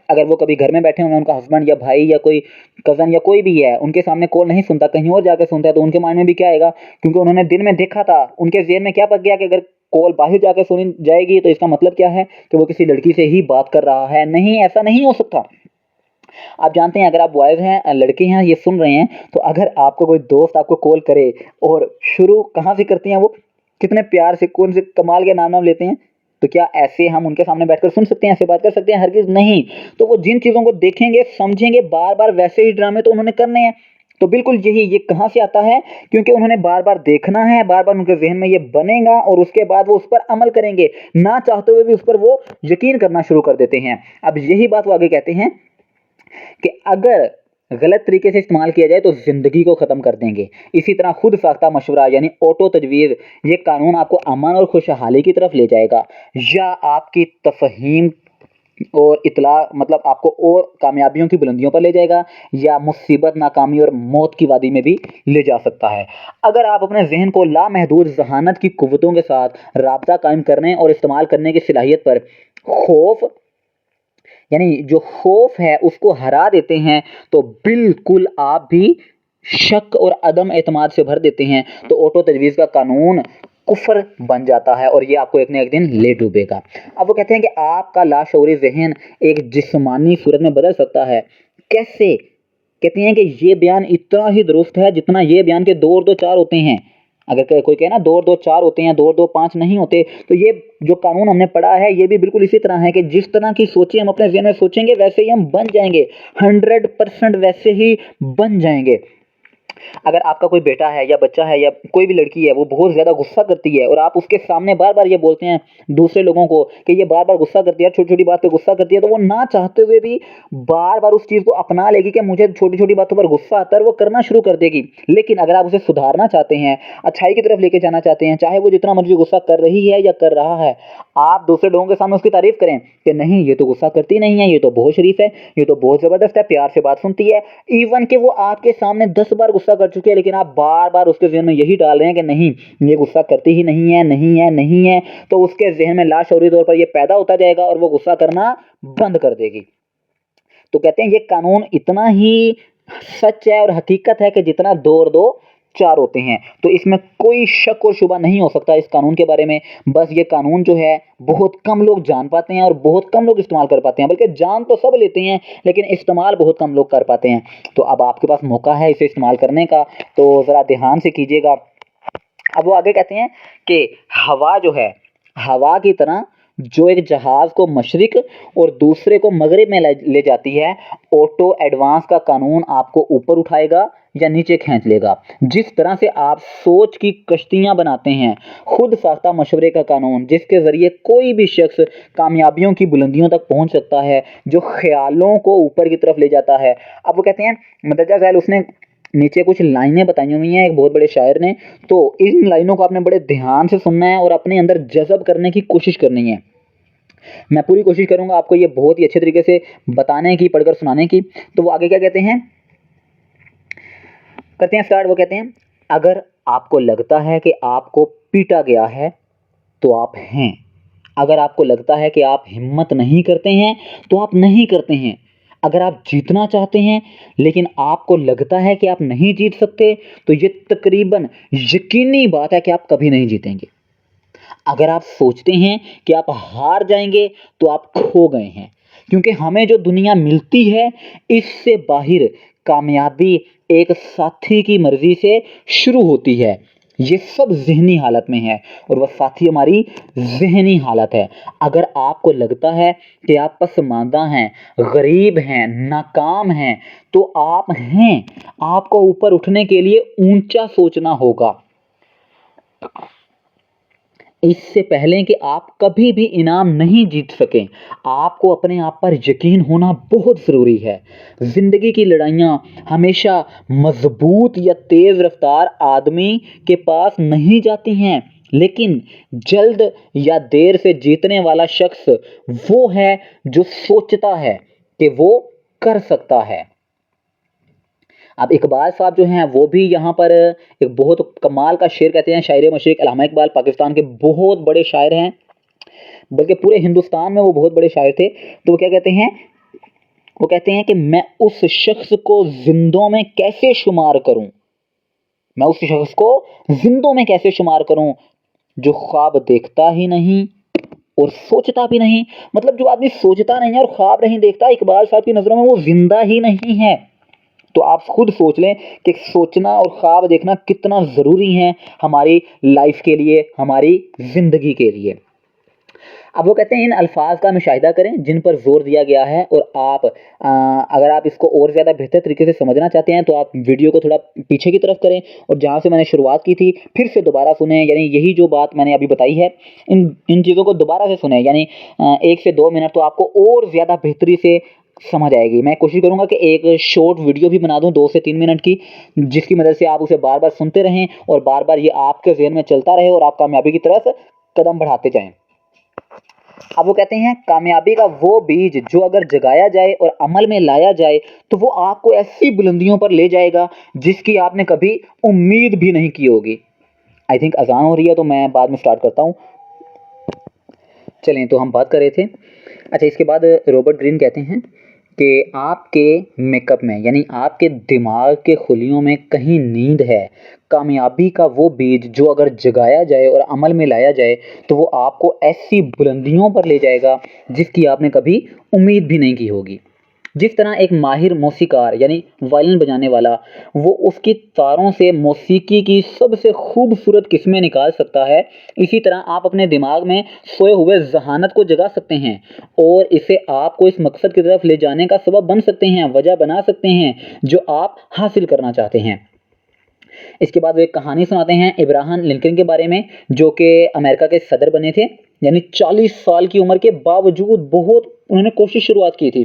अगर वो कभी घर में बैठे हुए हैं, उनका हस्बैंड या भाई या कोई कज़न या कोई भी है, उनके सामने कॉल नहीं सुनता, कहीं और जाके सुनता है, तो उनके माइंड में भी क्या आएगा? क्योंकि उन्होंने दिन में देखा था, उनके ज़हन में क्या पक गया कि अगर कॉल बाहर जाके सुनी जाएगी तो इसका मतलब क्या है कि वो किसी लड़की से ही बात कर रहा है। नहीं, ऐसा नहीं हो सकता। आप जानते हैं अगर आप बॉयज़ हैं, लड़के हैं, ये सुन रहे हैं, तो अगर आपको कोई दोस्त आपको कॉल करे और शुरू कहाँ से करती हैं वो? कितने प्यार से, कौन से कमाल के नाम लेते हैं, तो क्या ऐसे हम उनके सामने बैठकर सुन सकते हैं, ऐसे बात कर सकते हैं? हरगिज़ नहीं। तो वो जिन चीज़ों को देखेंगे, समझेंगे, बार-बार वैसे ही ड्रामे तो उन्होंने करने हैं। तो बिल्कुल यही, ये कहाँ से आता है? क्योंकि उन्होंने बार-बार देखना है, बार-बार उनके ज़हन में ये बनेगा और उसके बाद वो उस पर अमल करेंगे। ना चाहते हुए भी उस पर वो यकीन करना शुरू कर देते हैं। अब यही बात वो आगे कहते हैं कि अगर गलत तरीके से इस्तेमाल किया जाए तो ज़िंदगी को ख़त्म कर देंगे। इसी तरह खुद साख्ता मशवरा यानी ऑटो तजवीज़, ये कानून आपको अमन और खुशहाली की तरफ ले जाएगा, या आपकी तफ़हीम और इत्तला, मतलब आपको और कामयाबियों की बुलंदियों पर ले जाएगा, या मुसीबत, नाकामी और मौत की वादी में भी ले जा सकता है। अगर आप अपने ज़हन को लामहदूद ज़हानत की कुव्वतों के साथ राब्ता कायम करने और इस्तेमाल करने की सलाहियत पर खौफ, यानी जो खौफ है उसको हरा देते हैं, तो बिल्कुल आप भी शक और अदम एतमाद से भर देते हैं, तो ऑटो तजवीज़ का कानून कुफर बन जाता है और ये आपको एक न एक दिन ले डूबेगा। अब वो कहते हैं कि आपका लाशऊरी ज़हन एक जिस्मानी सूरत में बदल सकता है। कैसे? कहते हैं कि ये बयान इतना ही दुरुस्त है जितना ये बयान के 2 और 2 4 होते हैं। अगर कोई कहे ना 2 और 2 4 होते हैं, 2 और 2 5 नहीं होते, तो ये जो कानून हमने पढ़ा है ये भी बिल्कुल इसी तरह है कि जिस तरह की सोचें हम अपने ज़हन में सोचेंगे वैसे ही हम बन जाएंगे, 100% वैसे ही बन जाएंगे। अगर आपका कोई बेटा है या बच्चा है या कोई भी लड़की है, वो बहुत ज़्यादा गुस्सा करती है और आप उसके सामने बार-बार ये बोलते हैं दूसरे लोगों को कि ये बार-बार गुस्सा करती है, छोटी-छोटी बात पे गुस्सा करती है, तो वो ना चाहते हुए भी बार-बार उस चीज़ को अपना लेगी कि मुझे छोटी-छोटी बातों पर गुस्सा आता है और वो करना शुरू कर देगी। लेकिन अगर आप उसे सुधारना चाहते हैं, अच्छाई की तरफ लेके जाना चाहते हैं, चाहे वो जितना मर्ज़ी गुस्सा कर रही है या कर रहा है, आप दूसरे लोगों के सामने उसकी तारीफ़ करें कि नहीं ये तो गुस्सा करती नहीं है, ये तो बहुत शरीफ है, ये तो बहुत ज़बरदस्त है, प्यार से बात सुनती है। इवन कि वो आपके सामने 10 बार गुस्सा कर चुकी है, लेकिन आप बार-बार उसके ज़हन में यही डाल रहे हैं कि नहीं, ये गुस्सा करती ही नहीं है, नहीं है, नहीं है, तो उसके ज़हन में लाशऊरी तौर पर ये पैदा होता जाएगा और वो गुस्सा करना बंद कर देगी। तो कहते हैं ये कानून इतना ही सच है और हकीकत है कि जितना 2 और 2 4 होते हैं। तो इसमें कोई शक और शुबा नहीं हो सकता इस कानून के बारे में। बस ये कानून जो है बहुत कम लोग जान पाते हैं और बहुत कम लोग इस्तेमाल कर पाते हैं, बल्कि जान तो सब लेते हैं लेकिन इस्तेमाल बहुत कम लोग कर पाते हैं। तो अब आपके पास मौका है इसे इस्तेमाल करने का, तो ज़रा ध्यान से कीजिएगा। अब वो आगे कहते हैं कि हवा जो है, हवा की तरह जो एक जहाज़ को मशरिक और दूसरे को मगरिब में ले जाती है, ऑटो एडवांस का कानून आपको ऊपर उठाएगा या नीचे खींच लेगा। जिस तरह से आप सोच की कश्तियाँ बनाते हैं, खुद साख्ता मशवरे का कानून जिसके ज़रिए कोई भी शख्स कामयाबियों की बुलंदियों तक पहुँच सकता है, जो ख़्यालों को ऊपर की तरफ ले जाता है। अब वो कहते हैं मंदरजा ज़ैल उसने नीचे कुछ लाइनें बताई हुई हैं एक बहुत बड़े शायर ने, तो इन लाइनों को आपने बड़े ध्यान से सुनना है और अपने अंदर जज़्ब करने की कोशिश करनी है। मैं पूरी कोशिश करूँगा आपको ये बहुत ही अच्छे तरीके से बताने की, पढ़कर सुनाने की। तो वो आगे क्या कहते हैं? करते हैं स्टार्ट। वो कहते हैं, अगर आपको लगता है कि आपको पीटा गया है, तो आप हैं। अगर आपको लगता है कि आप हिम्मत नहीं करते हैं, तो आप नहीं करते हैं। अगर आप जीतना चाहते हैं, लेकिन आपको लगता है कि आप नहीं जीत सकते, तो ये तकरीबन यकीनी बात है कि आप कभी नहीं जीतेंगे। अगर आप सोचते हैं कि आप हार जाएंगे, तो आप खो गए हैं, क्योंकि हमें जो दुनिया मिलती है इससे बाहर कामयाबी एक साथी की मर्जी से शुरू होती है। ये सब ज़हनी हालत में है और वह साथी हमारी ज़हनी हालत है। अगर आपको लगता है कि आप पसमानदा हैं, गरीब हैं, नाकाम हैं, तो आप हैं। आपको ऊपर उठने के लिए ऊंचा सोचना होगा, इससे पहले कि आप कभी भी इनाम नहीं जीत सकें। आपको अपने आप पर यकीन होना बहुत ज़रूरी है। ज़िंदगी की लड़ाइयाँ हमेशा मज़बूत या तेज़ रफ्तार आदमी के पास नहीं जाती हैं, लेकिन जल्द या देर से जीतने वाला शख्स वो है जो सोचता है कि वो कर सकता है। अब इकबाल साहब जो हैं वो भी यहाँ पर एक बहुत कमाल का शेर कहते हैं। शायर मशरिक़ अल्लामा इकबाल पाकिस्तान के बहुत बड़े शायर हैं, बल्कि पूरे हिंदुस्तान में वो बहुत बड़े शायर थे। तो वो क्या कहते हैं? वो कहते हैं कि मैं उस शख्स को जिंदों में कैसे शुमार करूं, मैं उस शख्स को जिंदों में कैसे शुमार करूं जो ख्वाब देखता ही नहीं और सोचता भी नहीं। मतलब जो आदमी सोचता नहीं है और ख्वाब नहीं देखता, इकबाल साहब की नज़रों में वो जिंदा ही नहीं है। तो आप खुद सोच लें कि सोचना और ख्वाब देखना कितना ज़रूरी है हमारी लाइफ के लिए, हमारी ज़िंदगी के लिए। अब वो कहते हैं इन अल्फाज का मुशाहिदा करें जिन पर जोर दिया गया है, और आप अगर आप इसको और ज़्यादा बेहतर तरीके से समझना चाहते हैं तो आप वीडियो को थोड़ा पीछे की तरफ करें और जहाँ से मैंने शुरुआत की थी फिर से दोबारा सुने। यानी यही जो बात मैंने अभी बताई है, इन चीज़ों को दोबारा से सुने, यानी 1 से 2 मिनट, तो आपको और ज़्यादा बेहतरी से समझ आएगी। मैं कोशिश करूँगा कि एक शॉर्ट वीडियो भी बना दूँ 2 से 3 मिनट की, जिसकी मदद से आप उसे बार-बार सुनते रहें और बार-बार ये आपके ज़हन में चलता रहे और आप कामयाबी की तरफ कदम बढ़ाते जाएँ। अब वो कहते हैं कामयाबी का वो बीज जो अगर जगाया जाए और अमल में लाया जाए तो वो आपको ऐसी बुलंदियों पर ले जाएगा जिसकी आपने कभी उम्मीद भी नहीं की होगी। आई थिंक अजान हो रही है तो मैं बाद में स्टार्ट करता हूँ। चलें, तो हम बात कर रहे थे। अच्छा, इसके बाद रॉबर्ट ग्रीन कहते हैं कि आपके मेकअप में यानी आपके दिमाग के खुलियों में कहीं नींद है। कामयाबी का वो बीज जो अगर जगाया जाए और अमल में लाया जाए तो वो आपको ऐसी बुलंदियों पर ले जाएगा जिसकी आपने कभी उम्मीद भी नहीं की होगी। जिस तरह एक माहिर मौसीकार यानी वायलिन बजाने वाला वो उसकी तारों से मौसीकी की सबसे खूबसूरत किस्में निकाल सकता है, इसी तरह आप अपने दिमाग में सोए हुए ज़हानत को जगा सकते हैं और इसे आपको इस मकसद की तरफ ले जाने का सबब बन सकते हैं, वजह बना सकते हैं जो आप हासिल करना चाहते हैं। इसके बाद वो एक कहानी सुनाते हैं इब्राहम लिंकन के बारे में, जो कि अमेरिका के सदर बने थे। यानी 40 साल की उम्र के बावजूद बहुत उन्होंने कोशिश शुरुआत की थी।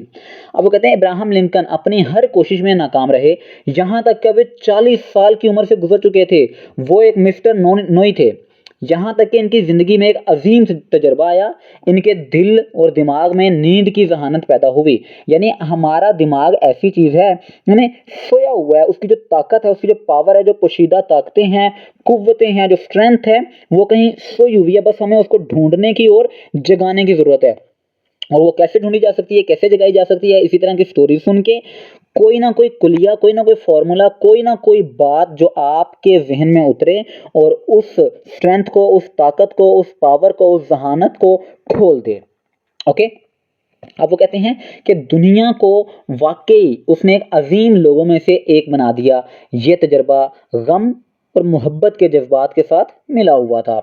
अब वो कहते हैं इब्राहम लिंकन अपनी हर कोशिश में नाकाम रहे, यहाँ तक कि वे 40 साल की उम्र से गुजर चुके थे। वो एक मिस्टर नोई थे। यहाँ तक कि इनकी ज़िंदगी में एक अजीम तजर्बा आया, इनके दिल और दिमाग में नींद की जहानत पैदा हुई। यानी हमारा दिमाग ऐसी चीज़ है, यानी सोया हुआ है, उसकी जो ताकत है, उसकी जो पावर है, जो पोशीदा ताकतें हैं, कुव्वतें हैं, जो स्ट्रेंथ है, वो कहीं सोई हुई है। बस हमें उसको ढूंढने की और जगाने की ज़रूरत है। और वो कैसे ढूंढी जा सकती है, कैसे जगाई जा सकती है, इसी तरह की स्टोरी सुन के कोई ना कोई कुलिया, कोई ना कोई फॉर्मूला, कोई ना कोई बात जो आपके जहन में उतरे और उस स्ट्रेंथ को, उस ताकत को, उस पावर को, उस जहानत को खोल दे। ओके। अब वो कहते हैं कि दुनिया को वाकई उसने एक अजीम लोगों में से एक बना दिया। ये तजर्बा गम और मोहब्बत के जज्बात के साथ मिला हुआ था।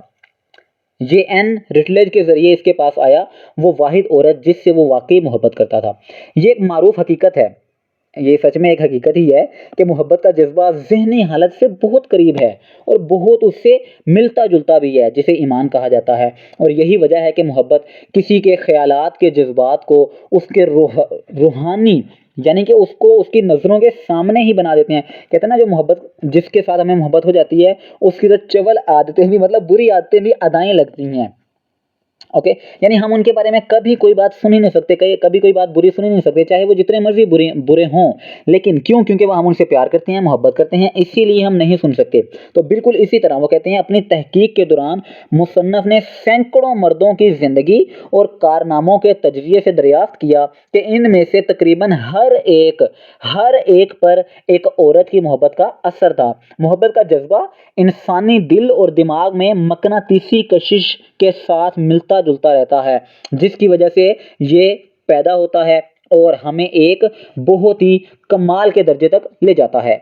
ये एन रिटलेज के ज़रिए इसके पास आया, वो वाहिद औरत जिससे वो वाकई मोहब्बत करता था। ये एक मारूफ हकीकत है, ये सच में एक हकीकत ही है कि मोहब्बत का जज्बा ज़हनी हालत से बहुत करीब है और बहुत उससे मिलता जुलता भी है, जिसे ईमान कहा जाता है। और यही वजह है कि मोहब्बत किसी के ख़यालात के जज्बात को उसके रूहानी यानी कि उसको उसकी नज़रों के सामने ही बना देते हैं। कहते हैं ना, जो मोहब्बत जिसके साथ हमें मोहब्बत हो जाती है उसकी तो चवल आदतें भी, मतलब बुरी आदतें भी अदाएँ लगती हैं। ओके। यानी हम उनके बारे में कभी कोई बात सुन ही नहीं सकते, कभी कोई बात बुरी सुन ही नहीं सकते, चाहे वो जितने मर्जी बुरे हों। लेकिन क्यों? क्योंकि वो हम उनसे प्यार करते हैं, मोहब्बत करते हैं, इसीलिए हम नहीं सुन सकते। तो बिल्कुल इसी तरह वो कहते हैं अपनी तहकीक के दौरान मुसन्नफ़ ने सैकड़ों मर्दों की ज़िंदगी और कारनामों के तजज़िये से दरियाफ्त किया कि इनमें से तकरीबन हर एक पर एक औरत की मोहब्बत का असर था। मोहब्बत का जज्बा इंसानी दिल और दिमाग में मकनातीसी कशिश के साथ मिलता जुलता रहता है, जिसकी वजह से ये पैदा होता है और हमें एक बहुत ही कमाल के दर्जे तक ले जाता है।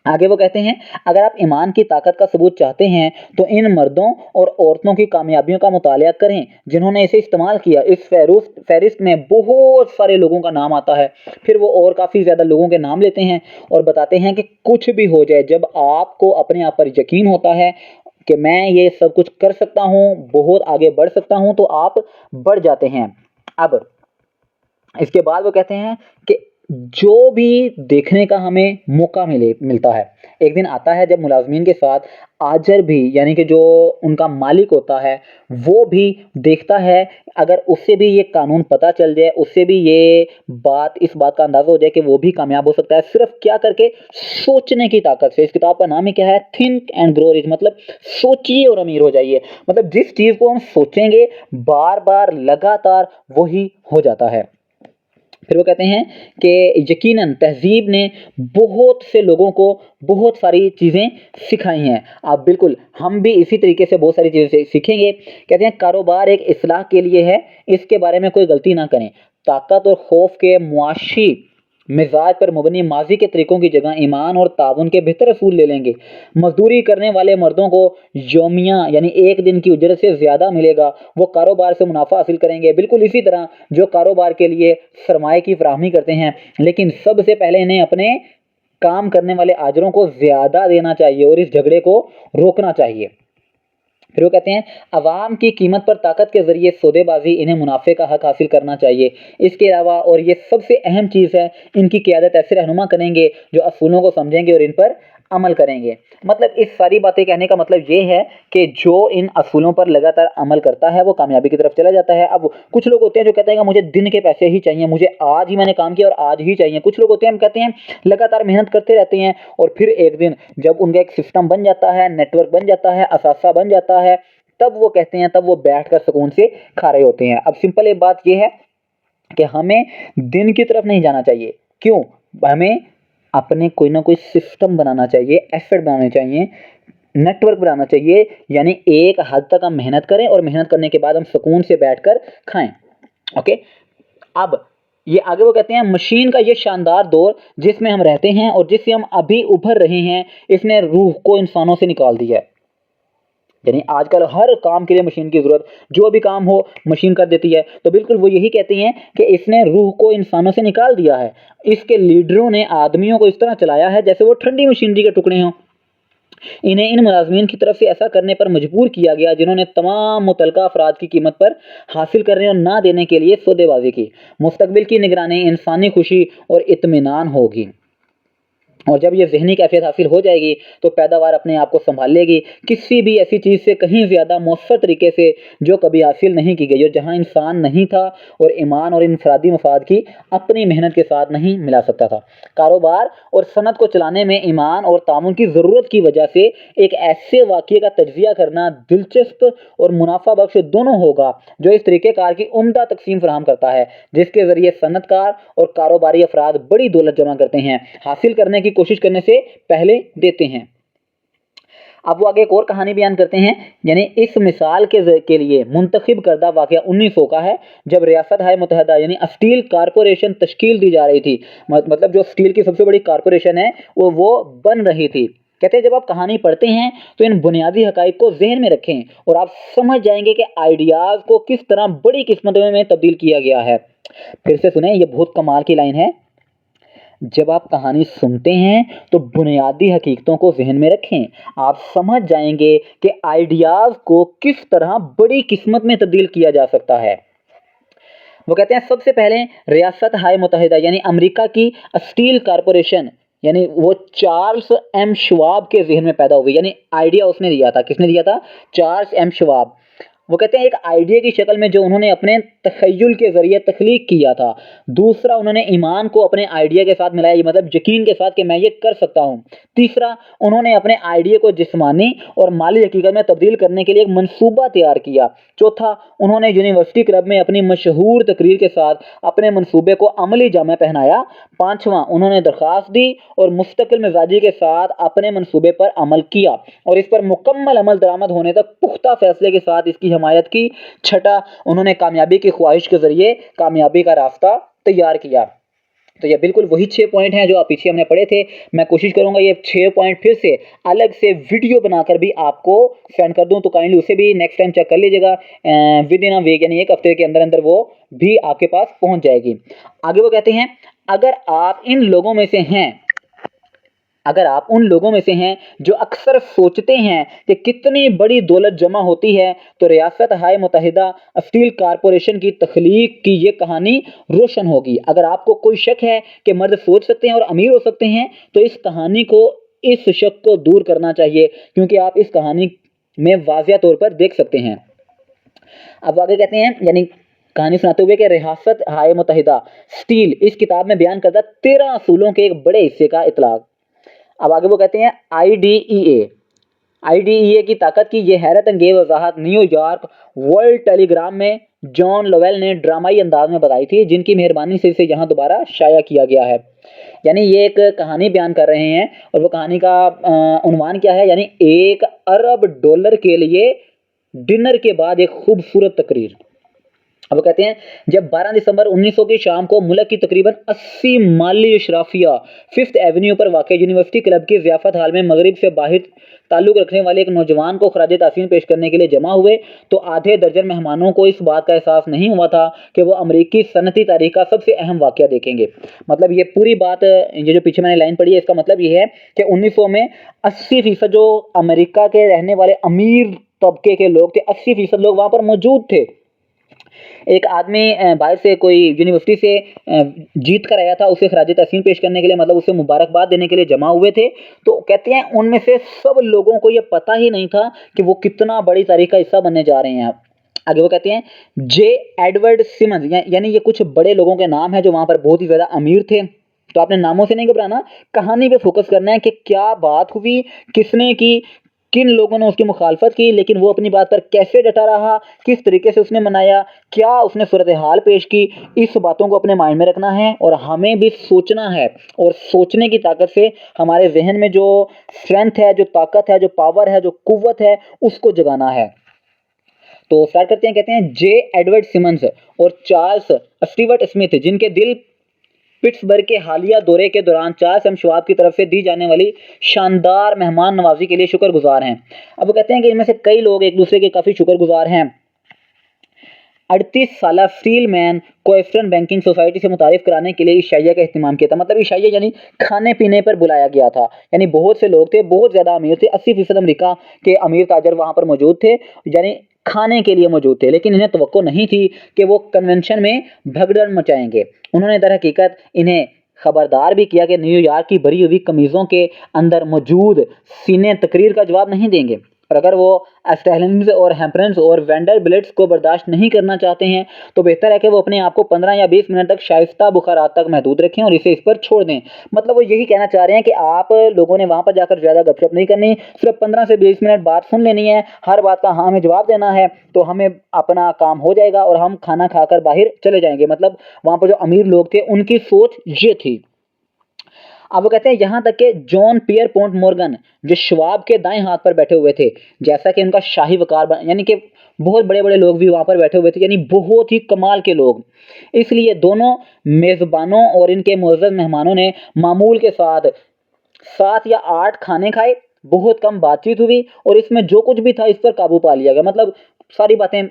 आगे वो कहते हैं अगर आप ईमान की ताकत का सबूत चाहते हैं तो इन मर्दों और औरतों की कामयाबियों का मुतालिया करें जिन्होंने इसे इस्तेमाल किया। इस फहरिस्त में बहुत सारे लोगों का नाम आता है। फिर वो और काफ़ी ज़्यादा लोगों के नाम लेते हैं और बताते हैं कि कुछ भी हो जाए, जब आपको अपने आप पर यकीन होता है कि मैं ये सब कुछ कर सकता हूँ, बहुत आगे बढ़ सकता हूँ, तो आप बढ़ जाते हैं। अब इसके बाद वो कहते हैं कि जो भी देखने का हमें मौका मिलता है, एक दिन आता है जब मुलाजमीन के साथ आजर भी यानी कि जो उनका मालिक होता है वो भी देखता है। अगर उससे भी ये कानून पता चल जाए, उससे भी ये बात, इस बात का अंदाज़ा हो जाए कि वो भी कामयाब हो सकता है, सिर्फ क्या करके, सोचने की ताकत से। इस किताब का नाम ही क्या है? थिंक एंड ग्रो रिच, मतलब सोचिए और अमीर हो जाइए। मतलब जिस चीज़ को हम सोचेंगे बार बार लगातार वही हो जाता है। फिर वो कहते हैं कि यकीनन तहज़ीब ने बहुत से लोगों को बहुत सारी चीज़ें सिखाई हैं। आप बिल्कुल, हम भी इसी तरीके से बहुत सारी चीज़ें सीखेंगे। कहते हैं कारोबार एक इस्लाह के लिए है, इसके बारे में कोई गलती ना करें। ताकत और खौफ के मुआशी मिजाज पर मुबनी माजी के तरीकों की जगह ईमान और ताउन के बेहतर असूल ले लेंगे। मजदूरी करने वाले मर्दों को योमिया यानी एक दिन की उजरत से ज़्यादा मिलेगा, वो कारोबार से मुनाफा हासिल करेंगे। बिल्कुल इसी तरह जो कारोबार के लिए सरमाए की फराहमी करते हैं, लेकिन सबसे पहले इन्हें अपने काम करने वाले आजरों को ज़्यादा देना चाहिए और इस झगड़े को रोकना चाहिए। फिर वो कहते हैं अवाम की कीमत पर ताकत के ज़रिए सौदेबाजी, इन्हें मुनाफे का हक हासिल करना चाहिए। इसके अलावा, और ये सबसे अहम चीज़ है, इनकी क़यादत ऐसे रहनुमा करेंगे जो असूलों को समझेंगे और इन पर अमल करेंगे। मतलब इस सारी बातें कहने का मतलब ये है कि जो इन असूलों पर लगातार अमल करता है वो कामयाबी की तरफ चला जाता है। अब कुछ लोग होते हैं जो कहते हैं कि मुझे दिन के पैसे ही चाहिए, मुझे आज ही मैंने काम किया और आज ही चाहिए। कुछ लोग होते हैं, हम कहते हैं लगातार मेहनत करते रहते हैं और फिर एक दिन जब उनका एक सिस्टम बन जाता है, नेटवर्क बन जाता है, असासा बन जाता है, तब वो कहते हैं, तब वो बैठ कर सुकून से खा रहे होते हैं। अब सिंपल एक बात ये है कि हमें दिन की तरफ नहीं जाना चाहिए। क्यों? हमें अपने कोई ना कोई सिस्टम बनाना चाहिए, एफर्ट बनाने चाहिए, नेटवर्क बनाना चाहिए, यानी एक हद तक हम मेहनत करें और मेहनत करने के बाद हम सुकून से बैठकर खाएं। ओके, अब ये आगे वो कहते हैं मशीन का ये शानदार दौर जिसमें हम रहते हैं और जिससे हम अभी उभर रहे हैं, इसने रूह को इंसानों से निकाल दिया है। यानी आजकल हर काम के लिए मशीन की ज़रूरत, जो भी काम हो मशीन कर देती है। तो बिल्कुल वो यही कहती हैं कि इसने रूह को इंसानों से निकाल दिया है। इसके लीडरों ने आदमियों को इस तरह चलाया है जैसे वो ठंडी मशीनरी के टुकड़े हों। इन्हें इन मुलाजमीन की तरफ से ऐसा करने पर मजबूर किया गया जिन्होंने तमाम मुतलका अफराद की कीमत पर हासिल करने और ना देने के लिए सौदेबाजी की। मुस्तकबिल की निगरानी इंसानी खुशी और इत्मीनान होगी, और जब ये ज़हनी कैफियत हासिल हो जाएगी तो पैदावार अपने आप को संभाल लेगी, किसी भी ऐसी चीज़ से कहीं ज़्यादा मौसर तरीके से जो कभी हासिल नहीं की गई और जहाँ इंसान नहीं था और ईमान और इनफरादी मफाद की अपनी मेहनत के साथ नहीं मिला सकता था। कारोबार और सनत को चलाने में ईमान और तामुन की ज़रूरत की वजह से एक ऐसे वाक़ये का तज्ज़िया करना दिलचस्प और मुनाफा बख्श दोनों होगा जो इस तरीक़ेकार की उम्दा तक़सीम फराहम करता है जिसके ज़रिए सनतकार और कारोबारी अफराद बड़ी दौलत जमा करते हैं, हासिल करने की कोशिश करने से पहले देते हैं। अब वो आगे एक और कहानी बयान करते हैं, यानी इस मिसाल के लिए मुंतखब करदा वाक़या 1900 का है जब रियासत हाय मुत्तहदा यानी स्टील कारपोरेशन तश्कील दी जा रही थी। मतलब जो स्टील की सबसे बड़ी कारपोरेशन है वो बन रही थी। कहते हैं जब आप कहानी पढ़ते हैं तो इन बुनियादी हकाइक को जहन में रखें और आप समझ जाएंगे कि आइडियाज़ को किस तरह बड़ी किस्मतों में तब्दील किया गया है। फिर से सुने, ये बहुत कमाल की लाइन है। जब आप कहानी सुनते हैं तो बुनियादी हकीकतों को जहन में रखें, आप समझ जाएंगे कि आइडियाज़ को किस तरह बड़ी किस्मत में तब्दील किया जा सकता है। वो कहते हैं सबसे पहले रियासत हाय मुत्तहिदा यानी अमेरिका की स्टील कारपोरेशन, यानी वो चार्ल्स एम शवाब के जहन में पैदा हुई। यानी आइडिया उसने दिया था, किसने दिया था? Charles M Schwab. वो कहते हैं एक आइडिया की शक्ल में जो उन्होंने अपने तखय्युल के ज़रिए तख्लीक किया था। दूसरा, उन्होंने ईमान को अपने आइडिया के साथ मिलाया, मतलब यकीन के साथ कि मैं ये कर सकता हूँ। तीसरा, उन्होंने अपने आइडिया को जिस्मानी और माली हकीकत में तब्दील करने के लिए एक मंसूबा तैयार किया। चौथा, उन्होंने यूनिवर्सिटी क्लब में अपनी मशहूर तकरीर के साथ अपने मंसूबे को अमली जामे पहनाया। पाँचवां, उन्होंने दरख्वास्त दी और मुस्तकिल मिजाजी के साथ अपने मंसूबे पर अमल किया और इस पर मुकम्मल अमल दरामद होने तक पुख्ता फैसले के साथ इसकी हमायत की। छठा, उन्होंने कामयाबी की ख्वाहिश के जरिए कामयाबी का रास्ता तैयार किया। तो ये बिल्कुल वही 6 पॉइंट हैं जो आप पीछे हमने पढ़े थे। मैं कोशिश करूंगा ये 6 पॉइंट फिर से अलग से वीडियो बनाकर भी आपको सेंड कर दूं, तो काइंडली उसे भी नेक्स्ट टाइम चेक कर लीजिएगा। विद इन अ वीक यानी एक हफ्ते के अंदर अंदर वो भी आपके पास पहुंच जाएगी। आगे वो कहते हैं अगर आप उन लोगों में से हैं जो अक्सर सोचते हैं कि कितनी बड़ी दौलत जमा होती है, तो रियासत हाय मुत्तहिदा स्टील कारपोरेशन की तख्लीक की ये कहानी रोशन होगी। अगर आपको कोई शक है कि मर्द सोच सकते हैं और अमीर हो सकते हैं, तो इस कहानी को, इस शक को दूर करना चाहिए, क्योंकि आप इस कहानी में वाज़िया तौर पर देख सकते हैं। अब आगे कहते हैं, यानी कहानी सुनाते हुए कि रियासत हाय मुत्तहिदा स्टील इस किताब में बयान करता 13 असूलों के एक बड़े हिस्से का इतलाक। अब आगे वो कहते हैं आईडीईए की ताकत की ये हैरत अंगेज वजाहत न्यूयॉर्क वर्ल्ड टेलीग्राम में जॉन लोवेल ने ड्रामाई अंदाज में बताई थी, जिनकी मेहरबानी से इसे यहाँ दोबारा शाया किया गया है। यानी ये एक कहानी बयान कर रहे हैं और वो कहानी का उन्वान क्या है, यानी $1 अरब के लिए डिनर के बाद एक खूबसूरत तकरीर। अब वो कहते हैं जब 12 दिसंबर 1900 की शाम को मुल्क की तकरीबन 80 माली अशराफिया 5th एवेन्यू पर वाक़ यूनिवर्सिटी क्लब की ज़ियाफ़त हाल में मगरिब से बाहर ताल्लुक़ रखने वाले एक नौजवान को खराज तहसीन पेश करने के लिए जमा हुए, तो आधे दर्जन मेहमानों को इस बात का एहसास नहीं हुआ था कि वो अमरीकी सनती तारीख़ का सबसे अहम वाक़या देखेंगे। मतलब ये पूरी बात, ये जो पीछे मैंने लाइन पढ़ी है, इसका मतलब ये है कि 1900 में 80% जो अमेरिका के रहने वाले अमीर तबके के लोग थे, 80% लोग वहाँ पर मौजूद थे। एक आदमी बाहर से कोई यूनिवर्सिटी से जीत कर आया था, उसे खराज तहसीन पेश करने के लिए, मतलब उसे मुबारकबाद देने के लिए जमा हुए थे। तो कहते हैं उनमें से सब लोगों को ये पता ही नहीं था कि वो कितना बड़ी तारीख का हिस्सा बनने जा रहे हैं। आगे वो कहते हैं जे एडवर्ड सिमंस, यानी ये कुछ बड़े लोगों के नाम हैं जो वहाँ पर बहुत ही ज़्यादा अमीर थे। तो आपने नामों से नहीं घबराना, कहानी पे फोकस करना है कि क्या बात हुई, किसने की, किन लोगों ने उसकी मुखालफत की, लेकिन वो अपनी बात पर कैसे डटा रहा, किस तरीके से उसने मनाया, क्या उसने सूरत हाल पेश की, इस बातों को अपने माइंड में रखना है और हमें भी सोचना है। और सोचने की ताकत से हमारे जहन में जो स्ट्रेंथ है, जो ताकत है, जो पावर है, जो कुव्वत है, उसको जगाना है। तो स्टार्ट करते हैं। कहते हैं जे एडवर्ड सिमंस और चार्ल्स स्टीवर्ट स्मिथ, जिनके दिल पिट्सबर्ग के हालिया दौरे के दौरान चार्ल्स एम शवाब की तरफ से दी जाने वाली शानदार मेहमान नवाजी के लिए शुक्रगुजार हैं। अब वो कहते हैं कि इनमें से कई लोग एक दूसरे के काफ़ी शुक्रगुजार हैं। 38 साल स्टील मैन को ईस्टर्न बैंकिंग सोसाइटी से मुतारिफ कराने के लिए इशाइया का इस्तेमाल किया था। मतलब इशाइया यानी खाने पीने पर बुलाया गया था। यानी बहुत से लोग थे, बहुत ज़्यादा अमीर थे, 80% अमेरिका के अमीर ताजर वहाँ पर मौजूद थे, यानी खाने के लिए मौजूद थे। लेकिन इन्हें तवक्को नहीं थी कि वो कन्वेंशन में भगदड़ मचाएंगे। उन्होंने दर हकीकत इन्हें खबरदार भी किया कि न्यूयॉर्क की भरी हुई कमीज़ों के अंदर मौजूद सीने तकरीर का जवाब नहीं देंगे। और अगर वो स्टैलिन्स और हैम्परन्स और वेंडरबिल्ट्स को बर्दाश्त नहीं करना चाहते हैं तो बेहतर है कि वो अपने आप को 15 या 20 मिनट तक शाइस्ता बुखारात तक महदूद रखें और इसे इस पर छोड़ दें। मतलब वो यही कहना चाह रहे हैं कि आप लोगों ने वहाँ पर जाकर ज़्यादा गपशप नहीं करनी, सिर्फ 15 से 20 मिनट बात सुन लेनी है, हर बात का हाँ में जवाब देना है, तो हमें अपना काम हो जाएगा और हम खाना खाकर बाहर चले जाएंगे। मतलब वहाँ पर जो अमीर लोग थे उनकी सोच ये थी। अब वो कहते हैं यहाँ तक कि जॉन पियरपोंट मॉर्गन, जो शवाब के दाएं हाथ पर बैठे हुए थे, जैसा कि उनका शाही वकार यानी कि बहुत बड़े बड़े लोग भी वहाँ पर बैठे हुए थे, यानी बहुत ही कमाल के लोग। इसलिए दोनों मेज़बानों और इनके मुअज़्ज़ज़ मेहमानों ने मामूल के साथ 7 या 8 खाने खाए, बहुत कम बातचीत हुई और इसमें जो कुछ भी था इस पर काबू पा लिया गया। मतलब सारी बातें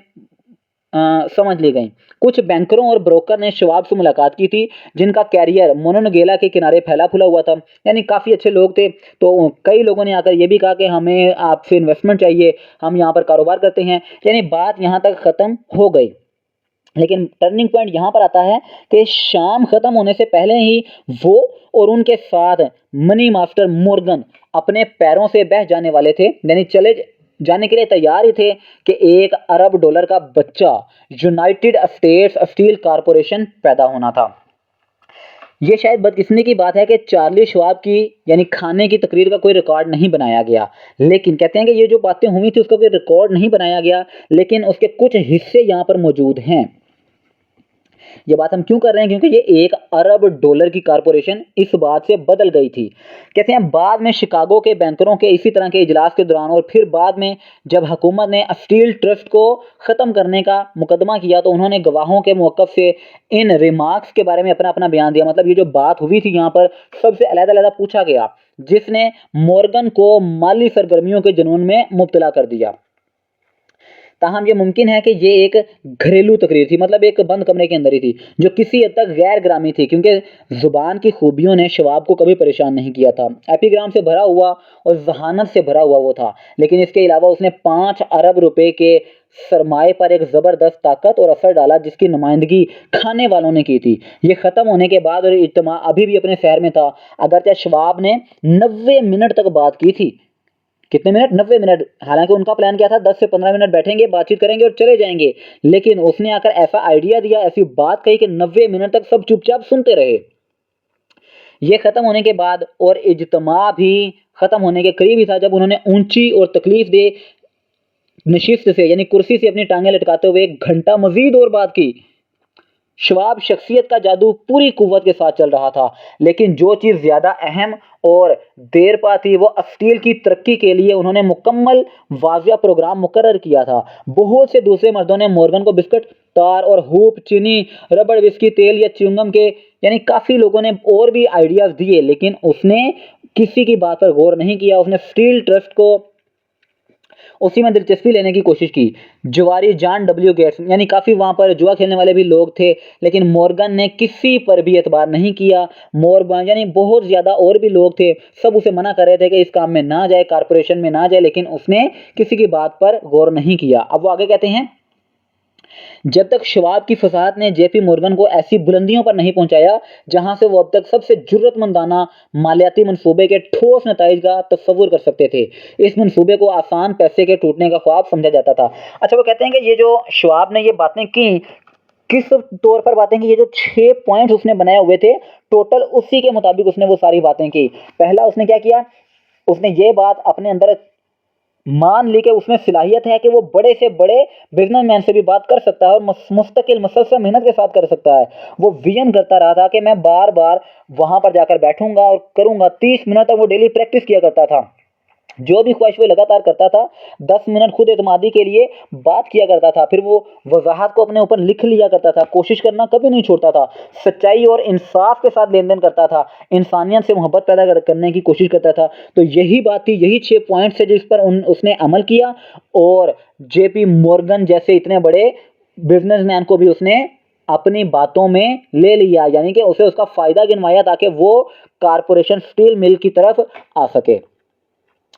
समझ ली गई। कुछ बैंकरों और ब्रोकर ने शवाब से मुलाकात की थी, जिनका कैरियर मोनोनगेला के किनारे फैला फूला हुआ था, यानी काफ़ी अच्छे लोग थे। तो कई लोगों ने आकर ये भी कहा कि हमें आपसे इन्वेस्टमेंट चाहिए, हम यहाँ पर कारोबार करते हैं, यानी बात यहाँ तक ख़त्म हो गई। लेकिन टर्निंग पॉइंट यहाँ पर आता है कि शाम ख़त्म होने से पहले ही वो और उनके साथ मनी मास्टर मॉर्गन अपने पैरों से बह जाने वाले थे, यानी चले जाने के लिए तैयार ही थे कि $1 अरब का बच्चा यूनाइटेड स्टेट्स स्टील कॉरपोरेशन पैदा होना था। ये शायद बदकिस्मती की बात है कि चार्ली श्वाब की यानी खाने की तकरीर का कोई रिकॉर्ड नहीं बनाया गया। लेकिन कहते हैं कि ये जो बातें हुई थी उसका कोई रिकॉर्ड नहीं बनाया गया, लेकिन उसके कुछ हिस्से यहाँ पर मौजूद हैं। ये बात हम क्यों कर रहे हैं? क्योंकि ये $1 अरब की कारपोरेशन इस बात से बदल गई थी। कहते हैं बाद में शिकागो के बैंकरों के इसी तरह के इजलास के दौरान और फिर बाद में जब हुकूमत ने स्टील ट्रस्ट को ख़त्म करने का मुकदमा किया तो उन्होंने गवाहों के मौक़िफ़ से इन रिमार्क्स के बारे में अपना अपना बयान दिया। मतलब ये जो बात हुई थी यहाँ पर सबसे अलग-अलग पूछा गया, जिसने मॉर्गन को माली सरगर्मियों के जुनून में मुब्तला कर दिया। ताहम ये मुमकिन है कि ये एक घरेलू तकरीर थी, मतलब एक बंद कमरे के अंदर ही थी, जो किसी हद तक गैर ग्रामी थी, क्योंकि ज़ुबान की खूबियों ने शवाब को कभी परेशान नहीं किया था। एपिग्राम से भरा हुआ और जहानत से भरा हुआ वो था, लेकिन इसके अलावा उसने 5 अरब रुपए के सरमाए पर एक ज़बरदस्त ताकत और असर डाला, जिसकी नुमाइंदगी खाने वालों ने की थी। ये ख़त्म होने के बाद और इज्तिमा अभी भी अपने शहर में था, अगरचे शवाब ने 90 मिनट तक बात की थी। कितने मिनट? 90 मिनट। हालांकि उनका प्लान क्या था, 10 से 15 मिनट बैठेंगे, बातचीत करेंगे और चले जाएंगे, लेकिन उसने आकर ऐसा आइडिया दिया, ऐसी बात कही कि 90 मिनट तक सब चुपचाप सुनते रहे। ये खत्म होने के बाद और इज्तिमा भी खत्म होने के करीब ही था जब उन्होंने ऊंची और तकलीफ दे नशिस्त से यानी कुर्सी से अपनी टांगें लटकाते हुए 1 घंटा मजीद और बात की। शवाब शख्सियत का जादू पूरी कुव्वत के साथ चल रहा था, लेकिन जो चीज़ ज़्यादा अहम और देर पा थी वो स्टील की तरक्की के लिए उन्होंने मुकम्मल वाज़िया प्रोग्राम मुकर्रर किया था। बहुत से दूसरे मर्दों ने मॉर्गन को बिस्किट, तार और हूप, चीनी, रबड़, विस्की, तेल या च्युइंगम के यानी काफ़ी लोगों ने और भी आइडियाज़ दिए, लेकिन उसने किसी की बात पर गौर नहीं किया। उसने स्टील ट्रस्ट को उसी में दिलचस्पी लेने की कोशिश की। जुआरी जॉन डब्ल्यू गेट्स यानी काफ़ी वहाँ पर जुआ खेलने वाले भी लोग थे, लेकिन मॉर्गन ने किसी पर भी एतबार नहीं किया। मॉर्गन यानी बहुत ज़्यादा और भी लोग थे, सब उसे मना कर रहे थे कि इस काम में ना जाए, कारपोरेशन में ना जाए, लेकिन उसने किसी की बात पर गौर नहीं किया। अब वो आगे कहते हैं, जब तक शवाब की फसाहत ने जेपी मॉर्गन को ऐसी बुलंदियों पर नहीं पहुंचाया जहां से वो अब तक सबसे जुर्रतमंदाना मालियाती मंसूबे के ठोस नताइज का तस्वुर कर सकते थे। इस मंसूबे को आसान पैसे के टूटने का ख्वाब समझा जाता था। अच्छा, वो कहते हैं कि ये जो शवाब ने ये बातें की, किस तौर पर बातें की, ये जो 6 पॉइंट्स उसने बनाए हुए थे टोटल, उसी के मुताबिक उसने वो सारी बातें की। पहला उसने क्या किया, उसने ये बात अपने अंदर मान ली कि उसमें सलाहियत है कि वो बड़े से बड़े बिजनेसमैन से भी बात कर सकता है और मुस्तकिल मसलसल मेहनत के साथ कर सकता है। वो विजन करता रहा था कि मैं बार बार वहाँ पर जाकर बैठूंगा और करूंगा। 30 मिनट तक वो डेली प्रैक्टिस किया करता था। जो भी ख्वाहिश वो लगातार करता था। 10 मिनट खुद एतमादी के लिए बात किया करता था। फिर वो वजाहत को अपने ऊपर लिख लिया करता था। कोशिश करना कभी नहीं छोड़ता था। सच्चाई और इंसाफ के साथ लेन देन करता था। इंसानियत से मोहब्बत पैदा करने की कोशिश करता था। तो यही बात थी, यही 6 पॉइंट्स है जिस पर उसने अमल किया और जेपी मॉर्गन जैसे इतने बड़े बिजनेसमैन को भी उसने अपनी बातों में ले लिया, यानी कि उसे उसका फायदा गिनवाया ताकि वो कारपोरेशन स्टील मिल की तरफ आ सके।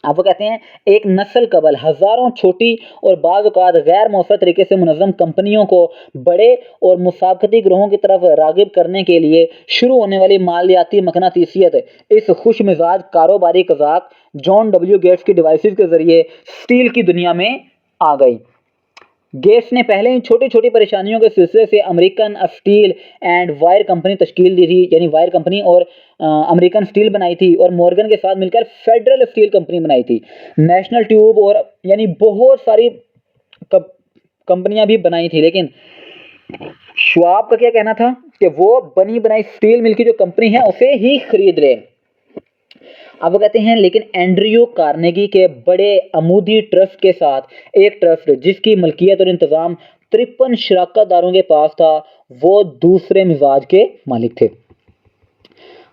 अब वो कहते हैं एक नस्ल कबल हजारों छोटी और बाज़ औक़ात गैर मौसर तरीके से मुनज़्ज़म कंपनियों को बड़े और मुसाफ़ती ग्रोहों की तरफ राग़िब करने के लिए शुरू होने वाली मालियाती मकनातीसियत इस खुश मिजाज कारोबारी कज़ाक जॉन डब्ल्यू गेट्स की डिवाइसेस के ज़रिए स्टील की दुनिया में आ गई। गेट्स ने पहले ही छोटी छोटी परेशानियों के सिलसिले से American steel and wire company तश्कील दी थी, यानी वायर कंपनी और अमेरिकन स्टील बनाई थी और मॉर्गन के साथ मिलकर फेडरल स्टील कंपनी बनाई थी। नेशनल ट्यूब और यानी बहुत सारी कंपनियां भी बनाई थी, लेकिन श्वाब का क्या कहना था कि वो बनी बनाई स्टील मिल की जो कंपनी है उसे ही खरीद ले। अब वो कहते हैं लेकिन एंड्रयू कार्नेगी के बड़े अमूदी ट्रस्ट के साथ एक ट्रस्ट जिसकी मलकियत और इंतजाम 53 शराकतदारों के पास था, वो दूसरे मिजाज के मालिक थे।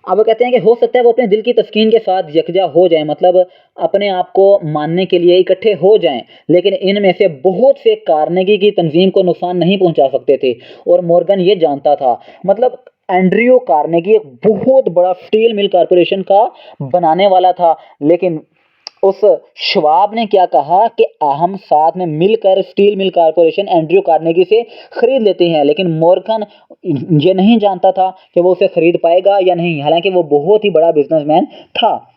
अब वो कहते हैं कि हो सकता है वो अपने दिल की तस्कीन के साथ यकजा हो जाएं, मतलब अपने आप को मानने के लिए इकट्ठे हो जाएं, लेकिन इनमें से बहुत से कार्नेगी की तंजीम को नुकसान नहीं पहुंचा सकते थे और मॉर्गन ये जानता था। मतलब एंड्रयू कार्नेगी एक बहुत बड़ा स्टील मिल कारपोरेशन का बनाने वाला था, लेकिन उस श्वाब ने क्या कहा कि हम साथ में मिलकर steel mill corporation Andrew Carnegie से खरीद लेते हैं, लेकिन मॉर्गन ये नहीं जानता था कि वो उसे खरीद पाएगा या नहीं, हालांकि वो बहुत ही बड़ा बिजनेसमैन था।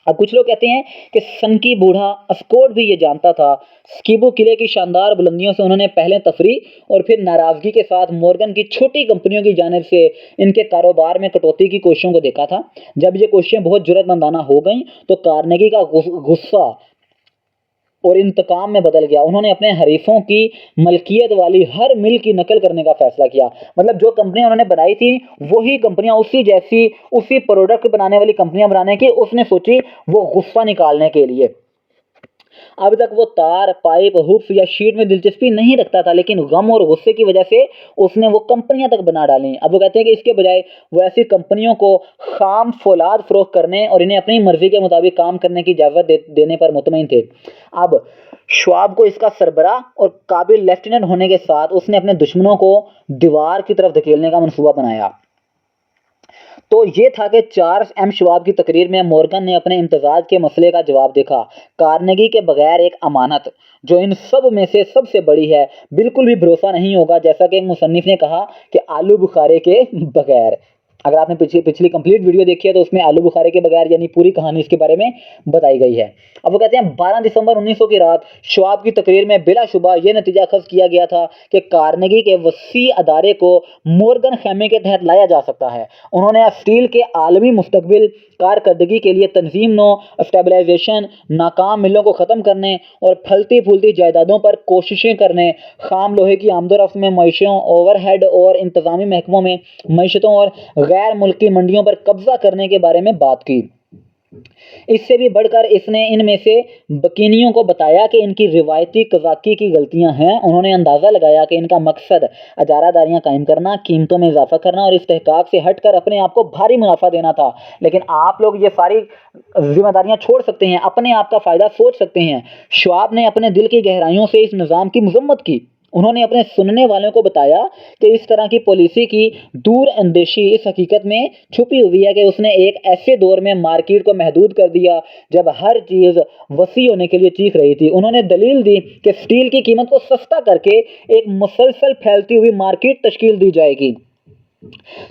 अब कुछ लोग कहते हैं कि सनकी बूढ़ा अस्कोट भी ये जानता था। स्कीबो किले की शानदार बुलंदियों से उन्होंने पहले तफरीह और फिर नाराजगी के साथ मॉर्गन की छोटी कंपनियों की जानिब से इनके कारोबार में कटौती की कोशिशों को देखा था। जब ये कोशिशें बहुत जुर्रतमंदाना हो गईं तो कार्नेगी का गुस्सा और इंतकाम में बदल गया। उन्होंने अपने हरीफों की मलकियत वाली हर मिल की नकल करने का फैसला किया। मतलब जो कंपनियां उन्होंने बनाई थी वही कंपनियां उसी जैसी उसी प्रोडक्ट बनाने वाली कंपनियां बनाने की उसने सोची, वो गुस्सा निकालने के लिए। अब तक वो तार, पाइप, हुक्स या शीट में दिलचस्पी नहीं रखता था, लेकिन गम और गुस्से की वजह से उसने वो कंपनियां तक बना डाली। अब वो कहते हैं कि इसके बजाय वो ऐसी कंपनियों को खाम फौलाद फरोख्त करने और इन्हें अपनी मर्जी के मुताबिक काम करने की इजाज़त देने पर मुतमईन थे। अब श्वाब को इसका सरबराह और काबिल लेफ्टिनेंट होने के साथ उसने अपने दुश्मनों को दीवार की तरफ धकेलने का मनसूबा बनाया। तो ये था कि चार्ल्स एम श्वाब की तकरीर में मॉर्गन ने अपने इम्तजाज के मसले का जवाब देखा। कार्नेगी के बगैर एक अमानत जो इन सब में से सबसे बड़ी है, बिल्कुल भी भरोसा नहीं होगा, जैसा कि एक मुसन्निफ ने कहा कि आलू बुखारे के बगैर। अगर आपने पिछली कंप्लीट वीडियो देखी है तो उसमें आलू बुखारे के बगैर यानी पूरी कहानी इसके बारे में बताई गई है। अब वो कहते हैं 12 दिसंबर 1900 की रात श्वाब की तकरीर में बिलाशुबा यह नतीजा अखज़ किया गया था कि कार्नेगी के वसी अदारे को मॉर्गन खेमे के तहत लाया जा सकता है। उन्होंने स्टील के आलमी मुस्तकबिल कारकर्दगी के लिए तंजीम नो स्टेबलाइजेशन, नाकाम मिलों को ख़त्म करने और फलती फूलती जायदादों पर कोशिशें करने, खाम लोहे की आमदोरफ्त में मईशों, ओवरहेड और इंतजामी महकमों में मईशतों और गैर मुल्की मंडियों पर कब्जा करने के बारे में बात की। इससे भी बढ़कर इसने इनमें से बकीनियों को बताया कि इनकी रिवायती कज़ाकी की गलतियां हैं। उन्होंने अंदाज़ा लगाया कि इनका मकसद अजारादारियां कायम करना, कीमतों में इजाफा करना और इस्तेहकाक से हटकर अपने आप को भारी मुनाफा देना था। लेकिन आप लोग ये सारी जिम्मेदारियां छोड़ सकते हैं, अपने आप का फ़ायदा सोच सकते हैं। श्वाब ने अपने दिल की गहराइयों से इस निज़ाम की मजम्मत की। उन्होंने अपने सुनने वालों को बताया कि इस तरह की पॉलिसी की दूर अंदेशी इस हकीकत में छुपी हुई है कि उसने एक ऐसे दौर में मार्केट को महदूद कर दिया जब हर चीज़ वसी होने के लिए चीख रही थी। उन्होंने दलील दी कि स्टील की कीमत को सस्ता करके एक मुसलसल फैलती हुई मार्केट तश्कील दी जाएगी,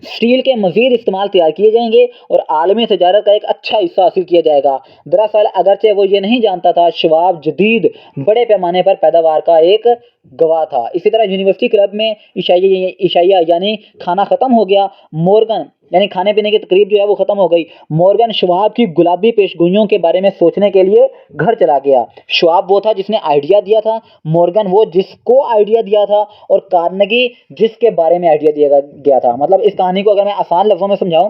स्टील के मजीद इस्तेमाल तैयार किए जाएंगे और आलमी तजारत का एक अच्छा हिस्सा हासिल किया जाएगा। दरअसल अगरचे वो ये नहीं जानता था, श्वाब जदीद बड़े पैमाने पर पैदावार का एक गवाह था। इसी तरह यूनिवर्सिटी क्लब में इशाइया यानी खाना ख़त्म हो गया। मॉर्गन यानी खाने पीने की तकरीब जो है वो खत्म हो गई। मॉर्गन श्वाब की गुलाबी पेशगोइयों के बारे में सोचने के लिए घर चला गया। श्वाब वो था जिसने आइडिया दिया था, मॉर्गन वो जिसको आइडिया दिया था, और कार्नेगी जिसके बारे में आइडिया दिया गया था। मतलब इस कहानी को अगर मैं आसान लफ्जों में समझाऊं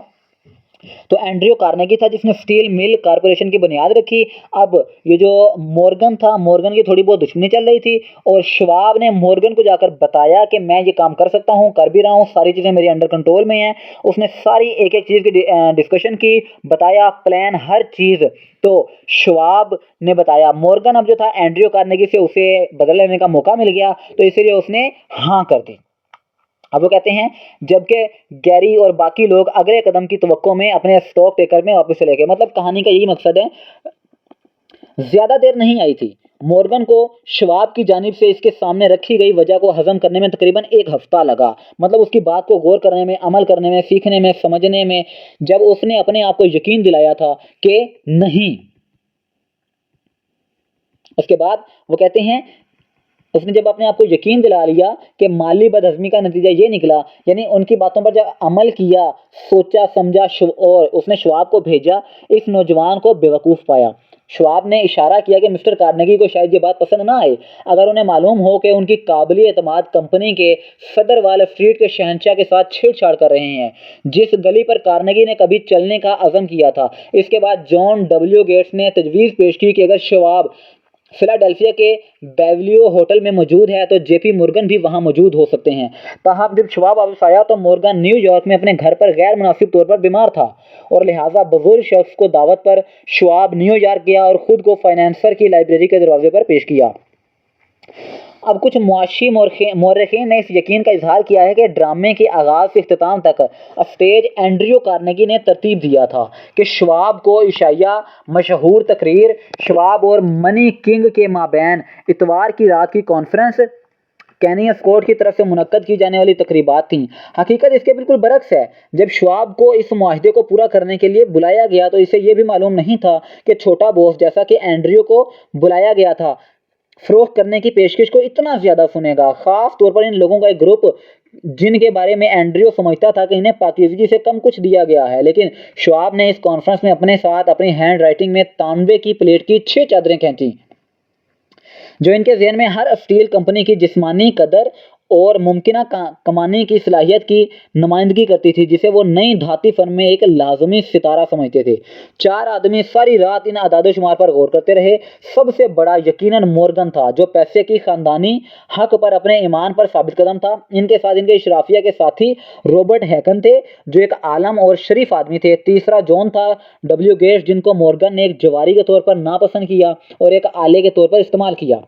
तो एंड्रयू कार्नेगी था जिसने स्टील मिल कॉरपोरेशन की बुनियाद रखी। अब ये जो मॉर्गन था, मॉर्गन की थोड़ी बहुत दुश्मनी चल रही थी, और श्वाब ने मॉर्गन को जाकर बताया कि मैं ये काम कर सकता हूँ, कर भी रहा हूँ, सारी चीज़ें मेरी अंडर कंट्रोल में हैं। उसने सारी एक एक चीज़ की डिस्कशन की, बताया प्लान, हर चीज़। तो श्वाब ने बताया, मॉर्गन अब जो था एंड्रयू कार्नेगी से उसे बदल लेने का मौका मिल गया, तो इसलिए उसने हाँ कर दी। अब वो कहते हैं जबकि गैरी और बाकी लोग अगले कदम की तवक्को में अपने स्टॉक टेकर में वापस चले गए। मतलब कहानी का यही मकसद है। ज्यादा देर नहीं आई थी, मॉर्गन को श्वाब की जानिब से इसके सामने रखी गई वजह को हजम करने में तकरीबन 1 हफ्ता लगा। मतलब उसकी बात को गौर करने में, अमल करने में, सीखने में, समझने में। जब उसने अपने आप को यकीन दिलाया था कि नहीं, उसके बाद वो कहते हैं उसने जब अपने आप को यकीन दिला लिया कि माली बदहजमी का नतीजा ये निकला, यानी उनकी बातों पर जब अमल किया, सोचा समझा और उसने श्वाब को भेजा, इस नौजवान को बेवकूफ़ पाया। श्वाब ने इशारा किया कि मिस्टर कार्नेगी को शायद ये बात पसंद ना आए, अगर उन्हें मालूम हो कि उनकी काबिल एतमाद कंपनी के सदर वाल स्ट्रीट के शहंशाह के साथ छेड़छाड़ कर रहे हैं, जिस गली पर कार्नेगी ने कभी चलने का अज़म किया था। इसके बाद जॉन डब्ल्यू गेट्स ने तजवीज़ पेश की कि अगर श्वाब फिलाडेल्फिया के बेवलियो होटल में मौजूद है तो जेपी मॉर्गन भी वहां मौजूद हो सकते हैं। ताहम जब श्वाब वापस आया तो मॉर्गन न्यूयॉर्क में अपने घर पर गैर मुनासिब तौर पर बीमार था, और लिहाजा बुजुर्ग शख्स को दावत पर श्वाब न्यूयॉर्क गया और खुद को फाइनेंसर की लाइब्रेरी के दरवाजे पर पेश किया। अब कुछ मुआशी मौरखीन ने इस यकीन का इजहार किया है कि ड्रामे के आगाज से इख्तिताम तक स्टेज एंड्रयू कार्नेगी ने तरतीब दिया था कि श्वाब को इशाया मशहूर तकरीर श्वाब और मनी किंग के माबैन इतवार की रात की कॉन्फ्रेंस कैनी स्कॉट की तरफ से मुनक्कद की जाने वाली तकरीबात थीं। हकीकत इसके बिल्कुल बरक्स है। जब श्वाब को इस मुआहदे को पूरा करने के लिए बुलाया गया तो इसे यह भी मालूम नहीं था कि छोटा बॉस जैसा कि एंड्रयू को बुलाया गया था फरोख्त करने की पेशकश को इतना ज़्यादा सुनेगा। ख़ास तौर पर इन लोगों का एक ग्रुप जिनके बारे में एंड्रयू समझता था कि इन्हें पाकीज़गी से कम कुछ दिया गया है। लेकिन श्वाब ने इस कॉन्फ्रेंस में अपने साथ अपनी हैंड राइटिंग में तांबे की प्लेट की 6 चादरें खींची, जो इनके जहन में हर स्टील कंपनी की जिस्मानी कदर और मुमकिन कमाने की सलाहियत की नुमाइंदगी करती थी, जिसे वो नई धाती फर्म में एक लाजमी सितारा समझते थे। 4 आदमी सारी रात इन अदाद शुमार पर गौर करते रहे। सबसे बड़ा यकीनन मॉर्गन था, जो पैसे की खानदानी हक पर अपने ईमान पर साबित कदम था। इनके साथ इनके इशराफिया के साथी रॉबर्ट हैकन थे, जो एक आलम और शरीफ आदमी थे। तीसरा जॉन था डब्ल्यू गेट्स, जिनको मॉर्गन ने एक जवारी के तौर पर नापसंद किया और एक आले के तौर पर इस्तेमाल किया।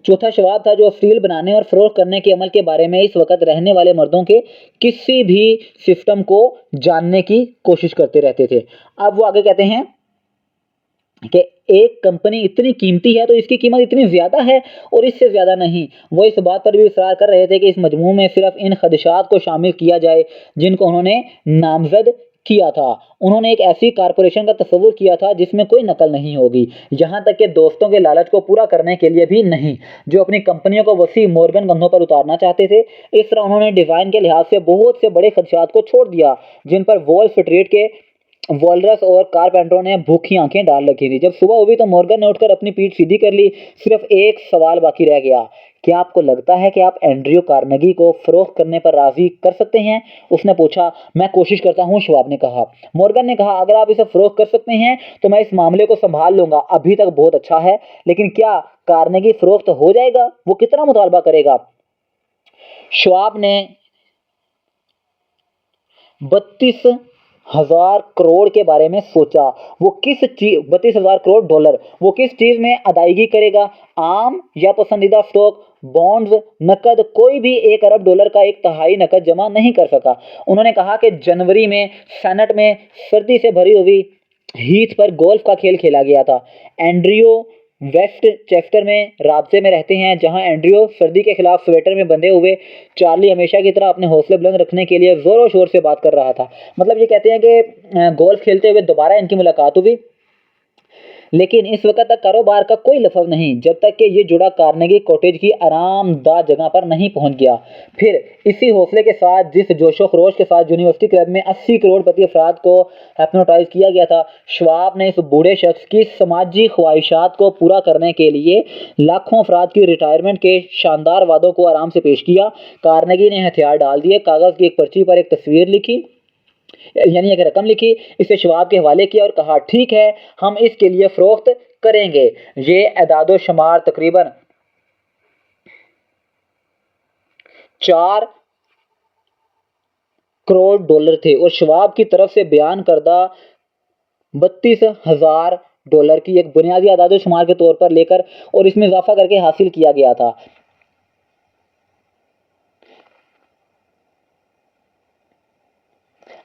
चौथा श्वाब था, जो स्टील बनाने और फरोख्त करने के अमल के बारे में इस वक्त रहने वाले मर्दों के किसी भी सिस्टम को जानने की कोशिश करते रहते थे। अब वो आगे कहते हैं कि एक कंपनी इतनी कीमती है तो इसकी कीमत इतनी ज़्यादा है और इससे ज़्यादा नहीं। वो इस बात पर भी इसरार कर रहे थे कि इस मजमू में सिर्फ इन खदशात को शामिल किया जाए जिनको उन्होंने नामजद किया था। उन्होंने एक ऐसी कारपोरेशन का तस्वुर किया था जिसमें कोई नकल नहीं होगी, यहाँ तक कि दोस्तों के लालच को पूरा करने के लिए भी नहीं, जो अपनी कंपनियों को वसी मॉर्गन कंधों पर उतारना चाहते थे। इस तरह उन्होंने डिज़ाइन के लिहाज से बहुत से बड़े खदशात को छोड़ दिया जिन पर वॉल स्ट्रीट के वॉलरस और कारपेंटरों ने भूखी आंखें डाल रखी थी। जब सुबह हुई तो मॉर्गन ने उठकर अपनी पीठ सीधी कर ली। सिर्फ एक सवाल बाकी रह गया, क्या आपको लगता है कि आप एंड्रयू कार्नेगी को फरोख्त करने पर राजी कर सकते हैं? उसने पूछा। मैं कोशिश करता हूं, श्वाब ने कहा। मॉर्गन ने कहा, अगर आप इसे फरोख्त कर सकते हैं तो मैं इस मामले को संभाल लूंगा। अभी तक बहुत अच्छा है, लेकिन क्या कार्नेगी फरोख्त हो जाएगा? वो कितना मुतालबा करेगा? श्वाब ने 32,000 करोड़ के बारे में सोचा। वो किस चीज 32,000 करोड़ डॉलर वो किस चीज में अदायगी करेगा? आम या पसंदीदा स्टॉक, बॉन्ड्स, नकद? कोई भी 1 अरब डॉलर का 1/3 नकद जमा नहीं कर सका। उन्होंने कहा कि जनवरी में सेनेट में सर्दी से भरी हुई हीथ पर गोल्फ का खेल खेला गया था। एंड्रयू वेस्ट चेस्टर में राब्ते में रहते हैं, जहां एंड्रयू सर्दी के खिलाफ स्वेटर में बंधे हुए चार्ली हमेशा की तरह अपने हौसले बुलंद रखने के लिए जोरों शोर से बात कर रहा था। मतलब ये कहते हैं कि गोल्फ खेलते हुए दोबारा इनकी मुलाकात हुई। लेकिन इस वक्त तक कारोबार का कोई लफ्ज़ नहीं, जब तक कि ये जुड़ा कार्नेगी कॉटेज की आरामदाह जगह पर नहीं पहुंच गया। फिर इसी हौसले के साथ, जिस जोशो खरोश के साथ यूनिवर्सिटी क्लब में 80 करोड़पति अफराद को हिप्नोटाइज किया गया था, श्वाब ने इस बूढ़े शख्स की समाजी ख्वाहिशात को पूरा करने के लिए लाखों अफराद की रिटायरमेंट के शानदार वादों को आराम से पेश किया। कार्नेगी ने हथियार डाल दिए, कागज़ की एक पर्ची पर एक तस्वीर लिखी, यानी एक रकम लिखी, इसे श्वाब के हवाले किया और कहा, ठीक है, हम इसके लिए फरोख्त करेंगे। ये एदादो शुमार तकरीबन 4 करोड़ डॉलर थे और श्वाब की तरफ से बयान करदा 32,000 डॉलर की एक बुनियादी एदादो शुमार के तौर पर लेकर और इसमें इजाफा करके हासिल किया गया था।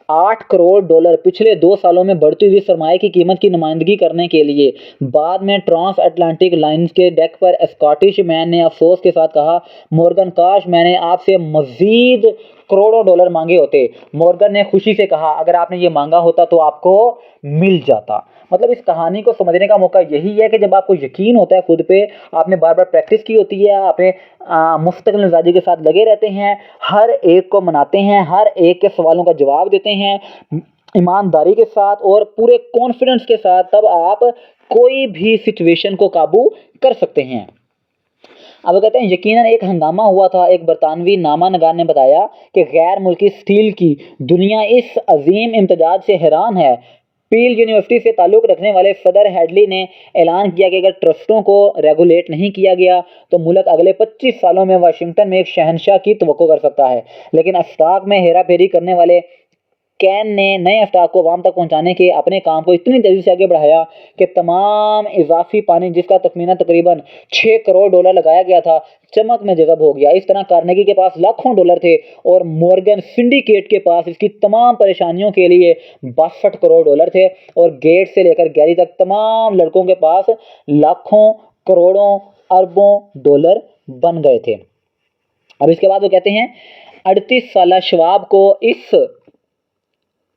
8 करोड़ डॉलर पिछले 2 सालों में बढ़ती हुई सरमाए की कीमत की नुमाइंदगी करने के लिए। बाद में ट्रांस अटलांटिक लाइन्स के डेक पर स्कॉटिश मैन ने अफसोस के साथ कहा, मॉर्गन, काश मैंने आपसे मजीद करोड़ों डॉलर मांगे होते। मॉर्गन ने खुशी से कहा, अगर आपने ये मांगा होता तो आपको मिल जाता। मतलब इस कहानी को समझने का मौका यही है कि जब आपको यकीन होता है खुद पे, आपने बार बार प्रैक्टिस की होती है, आपने मुस्तकिल मिजाजी के साथ लगे रहते हैं, हर एक को मनाते हैं, हर एक के सवालों का जवाब देते हैं ईमानदारी के साथ और पूरे कॉन्फिडेंस के साथ, तब आप कोई भी सिचुएशन को काबू कर सकते हैं। अब कहते हैं यकीनन एक हंगामा हुआ था। एक बरतानवी नामा नगार ने बताया कि गैर मुल्की स्टील की दुनिया इस अजीम इम्तजाज से हैरान है। पील यूनिवर्सिटी से ताल्लुक़ रखने वाले सदर हेडली ने ऐलान किया कि अगर ट्रस्टों को रेगुलेट नहीं किया गया तो मुल्क अगले 25 सालों में वाशिंगटन में एक शहंशाह की तवक्को कर सकता है। लेकिन स्टॉक में हेरा फेरी करने वाले कैन ने नए स्टॉक को आवाम तक पहुंचाने के अपने काम को इतनी तेज़ी से आगे बढ़ाया कि तमाम इजाफी पानी, जिसका तखमीना तकरीबन 6 करोड़ डॉलर लगाया गया था, चमक में जज़ब हो गया। इस तरह कार्नेगी के पास लाखों डॉलर थे और मॉर्गन सिंडिकेट के पास इसकी तमाम परेशानियों के लिए 62 करोड़ डॉलर थे और गेट से लेकर गैरी तक तमाम लड़कों के पास लाखों, करोड़ों, अरबों डॉलर बन गए थे। अब इसके बाद वो कहते हैं 38 साल श्वाब को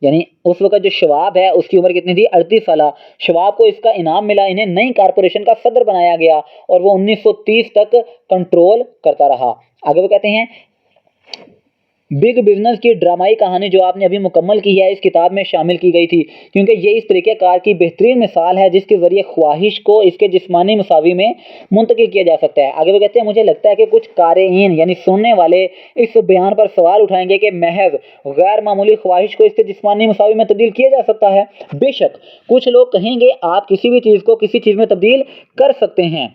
यानी उस वक्त जो श्वाब है उसकी उम्र कितनी थी, 38 साल। श्वाब को इसका इनाम मिला, इन्हें नई कारपोरेशन का सदर बनाया गया और वो 1930 तक कंट्रोल करता रहा। आगे वो कहते हैं बिग बिजनेस की ड्रामाई कहानी जो आपने अभी मुकम्मल की है, इस किताब में शामिल की गई थी, क्योंकि ये इस तरीक़ेकार की बेहतरीन मिसाल है जिसके ज़रिए ख्वाहिश को इसके जिस्मानी मसावी में मुंतकिल किया जा सकता है। आगे वो कहते हैं मुझे लगता है कि कुछ कारेइन यानी सुनने वाले इस बयान पर सवाल उठाएंगे कि महज गैर मामूली ख्वाहिश को इसके जिस्मानी मसावी में तब्दील किया जा सकता है। बेशक कुछ लोग कहेंगे आप किसी भी चीज़ को किसी चीज़ में तब्दील कर सकते हैं,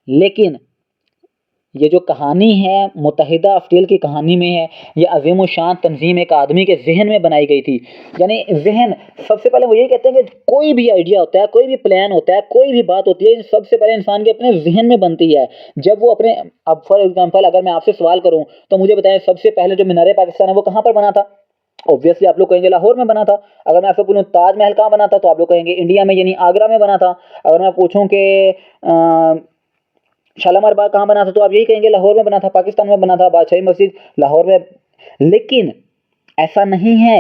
लेकिन ये जो कहानी है मुत्तहिदा स्टील की कहानी में है, ये अजीम शान तंजीम एक आदमी के जहन में बनाई गई थी। यानी जहन, सबसे पहले वो यही कहते हैं कि कोई भी आइडिया होता है, कोई भी प्लान होता है, कोई भी बात होती है, सबसे पहले इंसान के अपने जहन में बनती है। जब वो अपने, अब फॉर एग्जाम्पल अगर मैं आपसे सवाल करूँ तो मुझे बताएं सबसे पहले जो मीनार पाकिस्तान है वो कहाँ पर बना था? ऑब्वियसली आप लोग कहेंगे लाहौर में बना था। अगर मैं आपसे पूछूं ताजमहल कहाँ बना था तो आप लोग कहेंगे इंडिया में यानी आगरा में बना था। अगर मैं पूछूं कि शालामार बाग कहाँ बना था तो आप यही कहेंगे लाहौर में बना था, पाकिस्तान में बना था। बादशाही मस्जिद लाहौर में। लेकिन ऐसा नहीं है।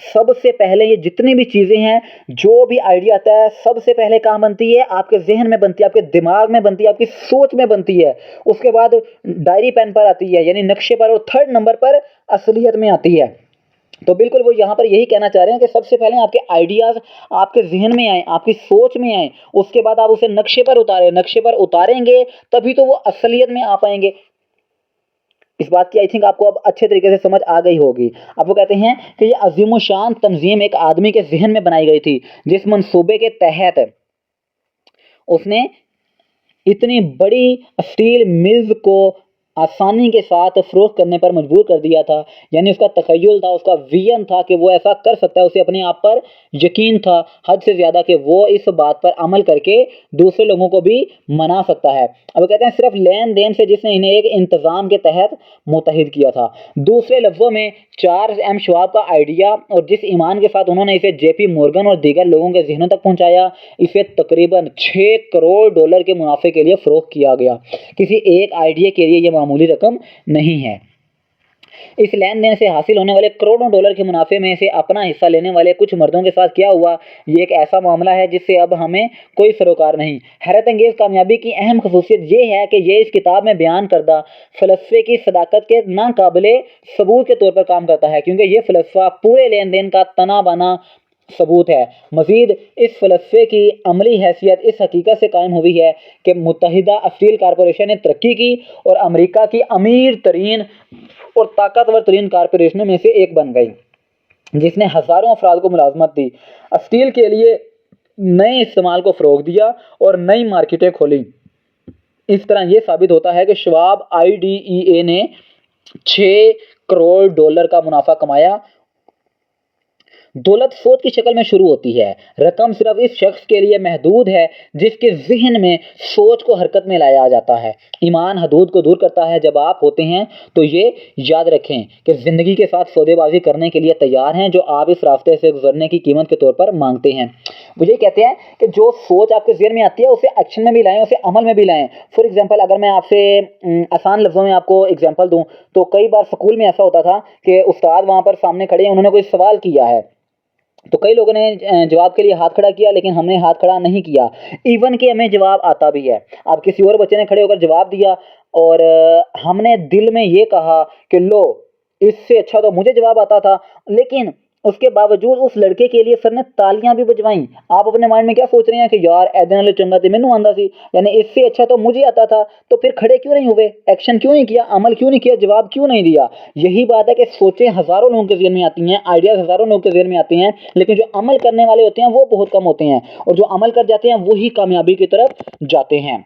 सबसे पहले ये जितनी भी चीज़ें हैं, जो भी आइडिया आता है, सबसे पहले कहाँ बनती है? आपके जहन में बनती है, आपके दिमाग में बनती है, आपकी सोच में बनती है। उसके बाद डायरी पेन पर आती है यानी नक्शे पर, और 3rd नंबर पर असलियत में आती है। तो बिल्कुल वो यहाँ पर यही कहना चाह रहे हैं कि सबसे पहले आपके आइडियाज़ आपके जहन में आए, आपकी सोच में आए, उसके बाद आप उसे नक्शे पर उतारें, नक्शे पर उतारेंगे तभी तो वो असलियत में आ पाएंगे। इस बात की आई थिंक आपको अब अच्छे तरीके से समझ आ गई होगी। अब वो कहते हैं कि ये अजीम शान तंजीम एक आदमी के जहन में बनाई गई थी जिस मंसूबे के तहत उसने इतनी बड़ी स्टील मिल्स को आसानी के साथ फ़रोख्त करने पर मजबूर कर दिया था। यानी उसका तख़य्युल था, उसका विज़न था कि वो ऐसा कर सकता है, उसे अपने आप पर यकीन था हद से ज़्यादा कि वो इस बात पर अमल करके दूसरे लोगों को भी मना सकता है। अब कहते हैं सिर्फ लेन देन से जिसने इन्हें एक इंतज़ाम के तहत मुत्तहिद किया था। दूसरे लफ्ज़ों में चार्ल्स एम श्वाब का आइडिया और जिस ईमान के साथ उन्होंने इसे जेपी मॉर्गन और दीगर लोगों के जहनों तक पहुँचाया, इसे तकरीबन 6 करोड़ डॉलर के मुनाफे के लिए फ़रोख्त किया गया। किसी एक आइडिया के लिए ये मामूली रकम नहीं है। इस लेन देन से हासिल होने वाले करोड़ों डॉलर के मुनाफे में से अपना हिस्सा लेने वाले कुछ मर्दों के साथ क्या हुआ, ये एक ऐसा मामला है जिससे अब हमें कोई सरोकार नहीं। हैरत अंगेज कामयाबी की अहम खसूसियत ये है कि ये इस किताब में बयान करदा फलसफे की सदाकत के नाकाबिले सबूत के तौर पर काम करता है, क्योंकि ये फलसफा पूरे लेन देन का तना बना सबूत है। मजीद इस फलसफे की अमली हैसियत इस हकीकत से कायम हुई है कि मुत्तहिदा स्टील कारपोरेशन ने तरक्की की और अमेरिका की अमीर तरीन और ताकतवर तरीन कारपोरेशनों में से एक बन गई, जिसने हज़ारों अफराद को मुलाजमत दी, स्टील के लिए नए इस्तेमाल को फ़रोग दिया और नई मार्केटें खोली। इस तरह यह साबित होता है कि श्वाब IDEA ने 6 करोड़ डॉलर का मुनाफा कमाया। दौलत सोच की शक्ल में शुरू होती है। रकम सिर्फ इस शख्स के लिए महदूद है जिसके जहन में सोच को हरकत में लाया जाता है। ईमान हदूद को दूर करता है। जब आप होते हैं तो ये याद रखें कि ज़िंदगी के साथ सौदेबाजी करने के लिए तैयार हैं जो आप इस रास्ते से गुजरने की कीमत के तौर पर मांगते हैं। वो ये कहते हैं कि जो सोच आपके जहन में आती है उसे एक्शन में भी लाएं, उसे अमल में भी लाएं। फॉर एग्जाम्पल, अगर मैं आपसे आसान लफ्ज़ों में आपको एग्जाम्पल दूँ तो कई बार स्कूल में ऐसा होता था कि उस्ताद वहाँ पर सामने खड़े हैं, उन्होंने कोई सवाल किया है तो कई लोगों ने जवाब के लिए हाथ खड़ा किया, लेकिन हमने हाथ खड़ा नहीं किया, इवन कि हमें जवाब आता भी है। अब किसी और बच्चे ने खड़े होकर जवाब दिया और हमने दिल में ये कहा कि लो, इससे अच्छा तो मुझे जवाब आता था, लेकिन उसके बावजूद उस लड़के के लिए सर ने तालियां भी बजवाई। आप अपने माइंड में क्या सोच रहे हैं कि यार ऐदे नाल चंगा ते मैनू आंदा सी, यानी इससे अच्छा तो मुझे आता था, तो फिर खड़े क्यों नहीं हुए, एक्शन क्यों नहीं किया, अमल क्यों नहीं किया, जवाब क्यों नहीं दिया। यही बात है कि सोचें हज़ारों लोगों के जहन में आती हैं, आइडियाज़ हज़ारों लोगों के जहन में आते हैं, लेकिन जो अमल करने वाले होते हैं वो बहुत कम होते हैं, और जो अमल कर जाते हैं वही कामयाबी की तरफ जाते हैं।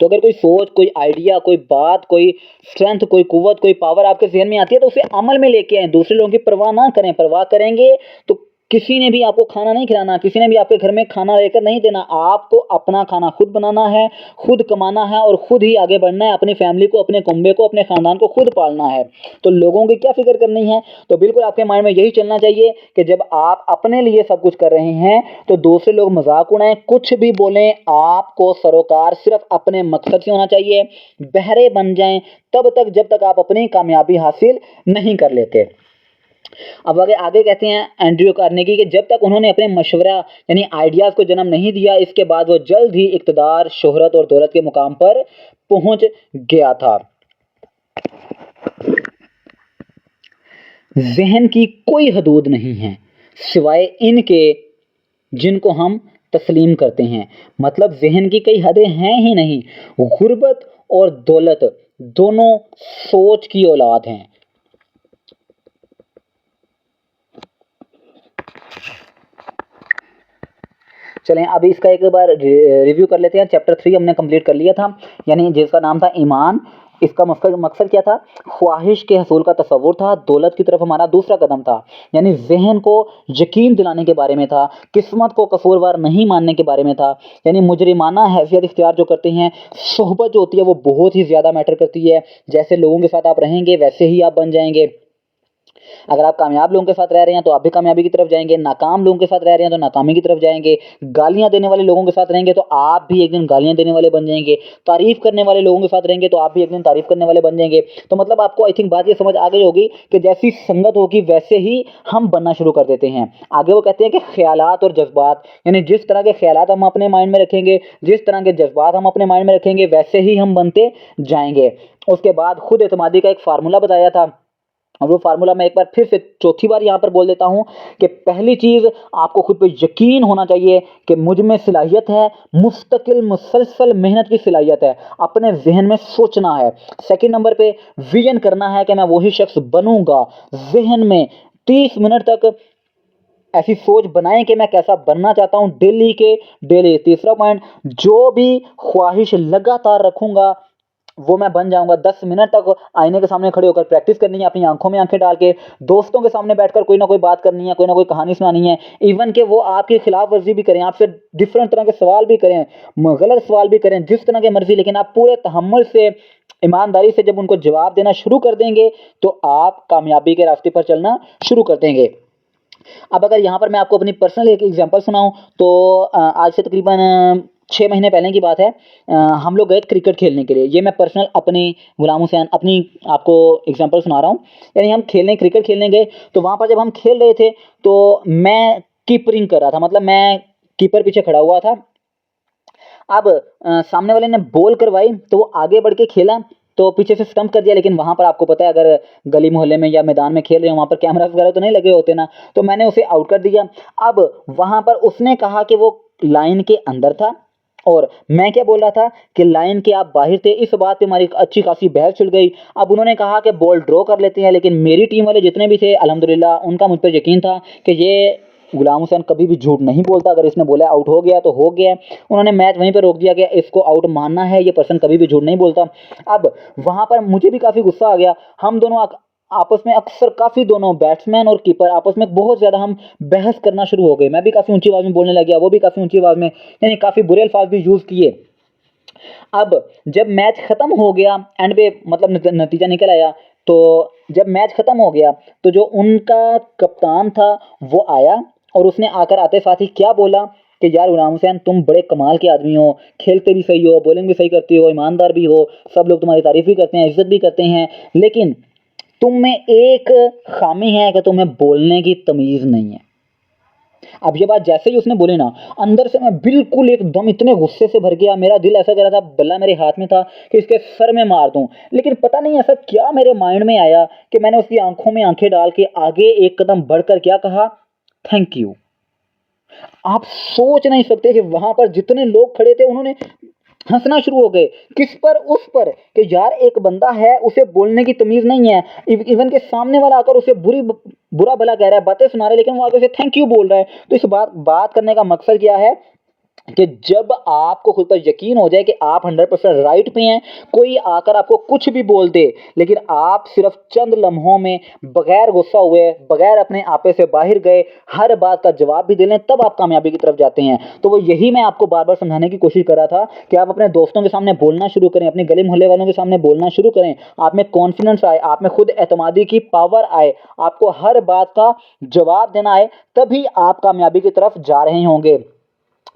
तो अगर कोई सोच, कोई आइडिया, कोई बात, कोई स्ट्रेंथ, कोई कुव्वत, कोई पावर आपके जहन में आती है तो उसे अमल में लेके आए। दूसरे लोगों की परवाह ना करें। परवाह करेंगे तो किसी ने भी आपको खाना नहीं खिलाना, किसी ने भी आपके घर में खाना लेकर नहीं देना। आपको अपना खाना खुद बनाना है, खुद कमाना है और खुद ही आगे बढ़ना है। अपनी फैमिली को, अपने कुंबे को, अपने ख़ानदान को खुद पालना है। तो लोगों की क्या फिक्र करनी है। तो बिल्कुल आपके माइंड में यही चलना चाहिए कि जब आप अपने लिए सब कुछ कर रहे हैं तो दूसरे लोग मजाक उड़ाएं, कुछ भी बोलें, आपको सरोकार सिर्फ अपने मकसद से होना चाहिए। बहरे बन जाएं तब तक जब तक आप अपनी कामयाबी हासिल नहीं कर लेते। अब आगे कहते हैं एंड्रयू कार्नेगी कि जब तक उन्होंने अपने मशवरा यानी आइडियाज़ को जन्म नहीं दिया, इसके बाद वो जल्द ही इक़्तिदार, शोहरत और दौलत के मुकाम पर पहुंच गया था। जहन की कोई हदूद नहीं है सिवाय इनके जिनको हम तस्लीम करते हैं। मतलब जहन की कई हदें हैं ही नहीं। गुर्बत और दौलत दोनों सोच की औलाद हैं। चलें अब इसका एक बार रिव्यू कर लेते हैं। चैप्टर 3 हमने कंप्लीट कर लिया था, यानी जिसका नाम था ईमान। इसका मकसद क्या था। ख्वाहिश के हसूल का तसव्वुर था। दौलत की तरफ हमारा दूसरा कदम था, यानी जहन को यकीन दिलाने के बारे में था। किस्मत को कसूरवार नहीं मानने के बारे में था, यानी मुजरिमाना हैसियत इख्तियार जो करते हैं। सोहबत जो होती है वो बहुत ही ज़्यादा मैटर करती है। जैसे लोगों के साथ आप रहेंगे वैसे ही आप बन जाएंगे। अगर आप कामयाब लोगों के साथ रह रहे हैं तो आप भी कामयाबी की तरफ जाएंगे, नाकाम लोगों के साथ रह रहे हैं तो नाकामी की तरफ जाएंगे। गालियां देने वाले लोगों के साथ रहेंगे तो आप भी एक दिन गालियां देने वाले बन जाएंगे। तारीफ करने वाले लोगों के साथ रहेंगे तो आप भी एक दिन तारीफ करने वाले बन जाएंगे। तो मतलब आपको आई थिंक बात ये समझ आ गई होगी कि जैसी संगत होगी वैसे ही हम बनना शुरू कर देते हैं। आगे वो कहते हैं कि ख्यालात और जज्बात, यानी जिस तरह के ख्यालात हम अपने माइंड में रखेंगे, जिस तरह के जज्बात हम अपने माइंड में रखेंगे, वैसे ही हम बनते जाएंगे। उसके बाद खुद एतमादी का एक फार्मूला बताया था, और वो फार्मूला मैं एक बार फिर से चौथी बार यहाँ पर बोल देता हूँ कि पहली चीज़ आपको खुद पे यकीन होना चाहिए कि मुझ में सलाहियत है, मुस्तकिल मुसलसल मेहनत की सलाहियत है, अपने जहन में सोचना है। सेकंड नंबर पे विजन करना है कि मैं वही शख्स बनूंगा। जहन में 30 मिनट तक ऐसी सोच बनाएं कि मैं कैसा बनना चाहता हूँ डेली के डेली। तीसरा पॉइंट, जो भी ख्वाहिश लगातार रखूंगा वो मैं बन जाऊंगा। 10 मिनट तक आईने के सामने खड़े होकर प्रैक्टिस करनी है, अपनी आंखों में आंखें डाल के। दोस्तों के सामने बैठकर कोई ना कोई बात करनी है, कोई ना कोई कहानी सुनानी है। इवन कि वो आपकी खिलाफ वर्जी भी करें, आपसे डिफरेंट तरह के सवाल भी करें, गलत सवाल भी करें, जिस तरह की मर्जी, लेकिन आप पूरे तहम्मुल से, ईमानदारी से जब उनको जवाब देना शुरू कर देंगे तो आप कामयाबी के रास्ते पर चलना शुरू कर देंगे। अब अगर यहाँ पर मैं आपको अपनी पर्सनल एक एग्जांपल सुनाऊं तो आज से तकरीबन 6 महीने पहले की बात है। हम लोग गए क्रिकेट खेलने के लिए। ये मैं पर्सनल अपनी गुलाम हुसैन अपनी आपको एग्जांपल सुना रहा हूँ। यानी हम क्रिकेट खेलने गए, तो वहाँ पर जब हम खेल रहे थे तो मैं कीपरिंग कर रहा था, मतलब मैं कीपर पीछे खड़ा हुआ था। अब सामने वाले ने बॉल करवाई तो वो आगे बढ़ के खेला, तो पीछे से स्टंप कर दिया। लेकिन वहाँ पर आपको पता है, अगर गली मोहल्ले में या मैदान में खेल रहे हो, वहाँ पर कैमरा वगैरह तो नहीं लगे होते ना, तो मैंने उसे आउट कर दिया। अब वहाँ पर उसने कहा कि वो लाइन के अंदर था, और मैं क्या बोल रहा था कि लाइन के आप बाहर थे। इस बात पे हमारी अच्छी खासी बहस छिड़ गई। अब उन्होंने कहा कि बॉल ड्रॉ कर लेते हैं, लेकिन मेरी टीम वाले जितने भी थे अल्हम्दुलिल्लाह उनका मुझ पर यकीन था कि ये गुलाम हुसैन कभी भी झूठ नहीं बोलता, अगर इसने बोला आउट हो गया तो हो गया। उन्होंने मैच वहीं पर रोक दिया कि इसको आउट मानना है, ये पर्सन कभी भी झूठ नहीं बोलता। अब वहाँ पर मुझे भी काफ़ी गुस्सा आ गया। हम दोनों आपस में अक्सर काफ़ी, दोनों बैट्समैन और कीपर आपस में बहुत ज़्यादा हम बहस करना शुरू हो गए। मैं भी काफ़ी ऊंची आवाज़ में बोलने लग गया, वो भी काफ़ी ऊंची आवाज़ में, यानी काफ़ी बुरे अल्फाज भी यूज़ किए। अब जब मैच खत्म हो गया, एंड पे मतलब नतीजा निकल आया, तो जब मैच खत्म हो गया तो जो उनका कप्तान था वो आया, और उसने आकर आते साथ ही क्या बोला कि यार गुलाम हुसैन, तुम बड़े कमाल के आदमी हो, खेलते भी सही हो, बॉलिंग भी सही करते हो, ईमानदार भी हो, सब लोग तुम्हारी तारीफ भी करते हैं, इज्जत भी करते हैं, लेकिन तुम में एक खामी है कि तुम्हें बोलने की तमीज़ नहीं है। अब ये बात जैसे ही उसने बोली ना, अंदर से मैं बिल्कुल एकदम इतने गुस्से से भर गया। मेरा दिल ऐसा कर रहा था, बल्ला मेरे हाथ में था कि इसके सर में मार दूं। लेकिन पता नहीं ऐसा क्या मेरे माइंड में आया कि मैंने उसकी आंखों में आंखें डाल के आगे एक कदम बढ़कर क्या कहा, थैंक यू। आप सोच नहीं सकते कि वहां पर जितने लोग खड़े थे उन्होंने हंसना शुरू हो गए। किस पर? उस पर कि यार एक बंदा है, उसे बोलने की तमीज नहीं है। इवन के सामने वाला आकर उसे बुरा भला कह रहा है, बातें सुना रहा है, लेकिन वो आगे से थैंक यू बोल रहा है। तो इस बात करने का मकसद क्या है कि जब आपको खुद पर यकीन हो जाए कि आप 100% राइट पे हैं, कोई आकर आपको कुछ भी बोल दे, लेकिन आप सिर्फ चंद लम्हों में बगैर गुस्सा हुए, बगैर अपने आपे से बाहर गए, हर बात का जवाब भी दे लें, तब आप कामयाबी की तरफ जाते हैं। तो वो यही मैं आपको बार बार समझाने की कोशिश कर रहा था कि आप अपने दोस्तों के सामने बोलना शुरू करें, अपने गली मोहल्ले वालों के सामने बोलना शुरू करें। आप में कॉन्फिडेंस आए, आप में खुद एतमादी की पावर आए, आपको हर बात का जवाब देना आए, तभी आप कामयाबी की तरफ जा रहे होंगे।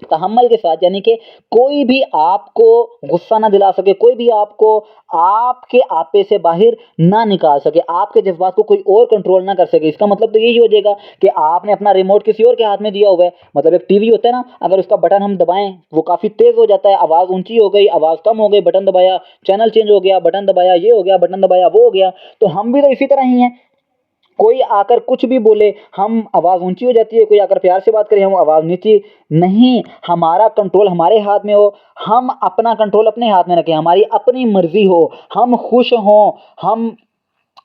तहम्मुल के साथ, यानी कि कोई भी आपको गुस्सा ना दिला सके, कोई भी आपको आपके आपे से बाहर ना निकाल सके, आपके जज्बात को कोई और कंट्रोल ना कर सके। इसका मतलब तो यही हो जाएगा कि आपने अपना रिमोट किसी और के हाथ में दिया हुआ है। मतलब एक टीवी होता है ना, अगर उसका बटन हम दबाएं वो काफ़ी तेज़ हो जाता है, आवाज़ ऊंची हो गई, आवाज़ कम हो गई, बटन दबाया, चैनल चेंज हो गया, बटन दबाया ये हो गया, बटन दबाया वो हो गया। तो हम भी तो इसी तरह ही हैं। कोई आकर कुछ भी बोले, हम आवाज़ ऊंची हो जाती है, कोई आकर प्यार से बात करे, हम आवाज़ नीची। नहीं, हमारा कंट्रोल हमारे हाथ में हो, हम अपना कंट्रोल अपने हाथ में रखें, हमारी अपनी मर्जी हो, हम खुश हों,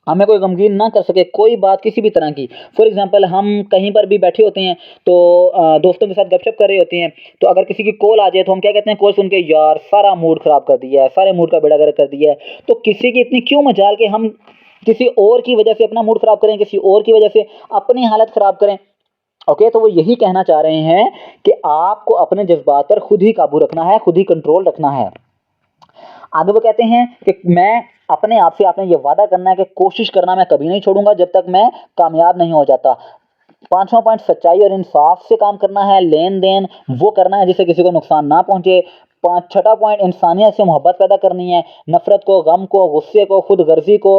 हमें कोई गमगीन ना कर सके, कोई बात किसी भी तरह की। फॉर एग्जांपल हम कहीं पर भी बैठे होते हैं, तो दोस्तों के साथ गपशप कर रहे होते हैं, तो अगर किसी की कॉल आ जाए तो हम क्या कहते हैं, कॉल सुन के यार सारा मूड खराब कर दिया है, सारे मूड का बेड़ा गर्क कर दिया है। तो किसी की इतनी क्यों मजाल कि हम किसी और की वजह से अपना मूड खराब करें, किसी और की वजह से अपनी हालत खराब करें। ओके, तो वो यही कहना चाह रहे हैं कि आपको अपने जज्बात पर खुद ही काबू रखना है, खुद ही कंट्रोल रखना है। आगे वो कहते हैं कि मैं अपने आप से, आपने ये वादा करना है कि कोशिश करना मैं कभी नहीं छोड़ूंगा जब तक मैं कामयाब नहीं हो जाता। पांचवा पॉइंट, सच्चाई और इंसाफ से काम करना है, लेन देन वो करना है जिससे किसी को नुकसान ना पहुंचे। छठा पॉइंट, इंसानियत से मोहब्बत पैदा करनी है, नफरत को, गम को, गुस्से को, खुदगर्जी को,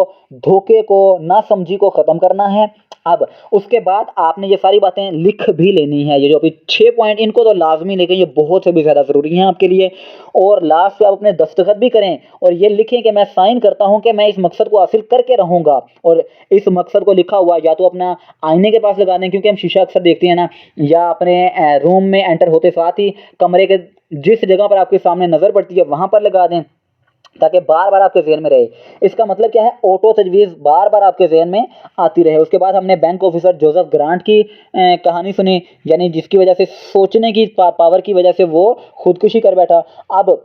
धोखे को, नासमझी को ख़त्म करना है। अब उसके बाद आपने ये सारी बातें लिख भी लेनी है। ये जो अभी 6 पॉइंट, इनको तो लाजमी लेकिन ये बहुत से भी ज़्यादा ज़रूरी हैं आपके लिए। और लास्ट पे आप अपने दस्तखत भी करें और ये लिखें कि मैं साइन करता हूं कि मैं इस मकसद को हासिल करके रहूंगा। और इस मकसद को लिखा हुआ या तो अपना आईने के पास लगा दें, क्योंकि हम शीशा अक्सर देखते हैं ना, या अपने रूम में एंटर होते साथ ही कमरे के जिस जगह पर आपके सामने नज़र पड़ती है वहां पर लगा दें, ताकि बार बार आपके जहन में रहे। इसका मतलब क्या है, ऑटो तजवीज़ बार बार आपके जहन में आती रहे। उसके बाद हमने बैंक ऑफिसर जोसेफ ग्रांट की कहानी सुनी, यानी जिसकी वजह से सोचने की पावर की वजह से वो खुदकुशी कर बैठा। अब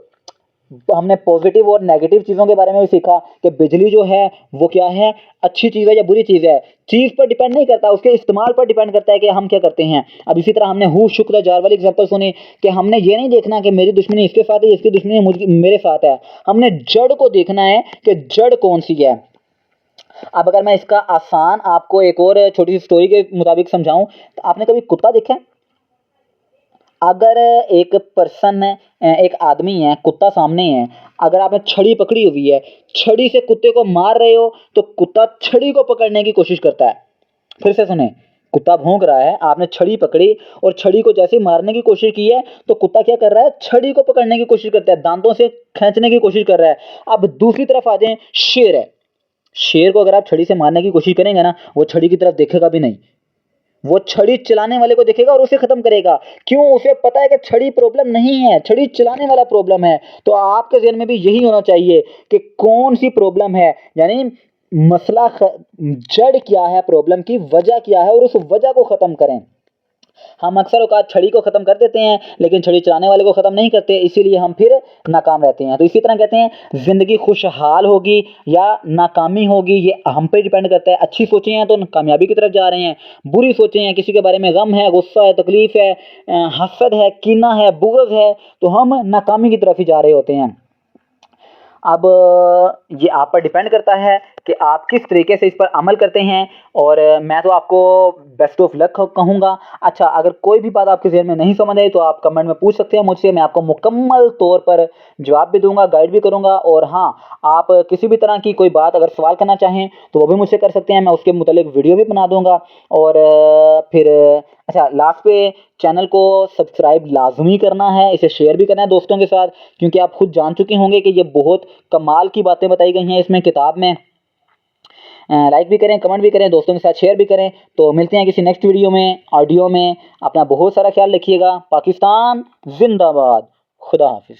हमने पॉजिटिव और नेगेटिव चीज़ों के बारे में भी सीखा कि बिजली जो है वो क्या है, अच्छी चीज़ है या बुरी चीज़ है। चीज़ पर डिपेंड नहीं करता, उसके इस्तेमाल पर डिपेंड करता है कि हम क्या करते हैं। अब इसी तरह हमने हु शुक्र जार वाली एग्जांपल सुनी कि हमने ये नहीं देखना कि मेरी दुश्मनी इसके साथ है, इसकी दुश्मनी मेरे साथ है। हमने जड़ को देखना है कि जड़ कौन सी है। अब अगर मैं इसका आसान आपको एक और छोटी सी स्टोरी के मुताबिक समझाऊं, तो आपने कभी कुत्ता देखा है? अगर एक पर्सन एक आदमी है, कुत्ता सामने है, अगर आपने छड़ी पकड़ी हुई है, छड़ी से कुत्ते को मार रहे हो तो कुत्ता छड़ी को पकड़ने की कोशिश करता है। फिर से सुने, कुत्ता भौंक रहा है, आपने छड़ी पकड़ी और छड़ी को जैसे ही मारने की कोशिश की है तो कुत्ता क्या कर रहा है, छड़ी को पकड़ने की कोशिश करता है, दांतों से खींचने की कोशिश कर रहा है। अब दूसरी तरफ आ जाएं, शेर है, शेर को अगर आप छड़ी से मारने की कोशिश करेंगे ना, वो छड़ी की तरफ देखेगा भी नहीं, वो छड़ी चलाने वाले को देखेगा और उसे खत्म करेगा। क्यों? उसे पता है कि छड़ी प्रॉब्लम नहीं है, छड़ी चलाने वाला प्रॉब्लम है। तो आपके ज़हन में भी यही होना चाहिए कि कौन सी प्रॉब्लम है, यानी मसला जड़ क्या है, प्रॉब्लम की वजह क्या है, और उस वजह को ख़त्म करें। हम अक्सर औकात छड़ी को ख़त्म कर देते हैं लेकिन छड़ी चलाने वाले को ख़त्म नहीं करते, इसीलिए हम फिर नाकाम रहते हैं। तो इसी तरह कहते हैं ज़िंदगी खुशहाल होगी या नाकामी होगी, ये हम पे डिपेंड करता है। अच्छी सोचें हैं तो कामयाबी की तरफ जा रहे हैं, बुरी सोचें हैं, किसी के बारे में गम है, गुस्सा है, तकलीफ़ है, हसद है, कीना है, बुग़्ज़ है, तो हम नाकामी की तरफ ही जा रहे होते हैं। अब ये आप पर डिपेंड करता है कि आप किस तरीके से इस पर अमल करते हैं, और मैं तो आपको बेस्ट ऑफ लक कहूँगा। अच्छा, अगर कोई भी बात आपके ज़हन में नहीं समझ आई तो आप कमेंट में पूछ सकते हैं मुझसे, मैं आपको मुकम्मल तौर पर जवाब भी दूँगा, गाइड भी करूँगा। और हाँ, आप किसी भी तरह की कोई बात अगर सवाल करना चाहें तो वो भी मुझसे कर सकते हैं, मैं उसके मुतालिक वीडियो भी बना दूँगा। और फिर अच्छा, लास्ट पे चैनल को सब्सक्राइब लाज़मी करना है, इसे शेयर भी करना है दोस्तों के साथ, क्योंकि आप खुद जान चुके होंगे कि ये बहुत कमाल की बातें बताई गई हैं इसमें किताब में। लाइक भी करें, कमेंट भी करें, दोस्तों के साथ शेयर भी करें। तो मिलते हैं किसी नेक्स्ट वीडियो में, ऑडियो में। अपना बहुत सारा ख्याल रखिएगा। पाकिस्तान जिंदाबाद। खुदा हाफिज़।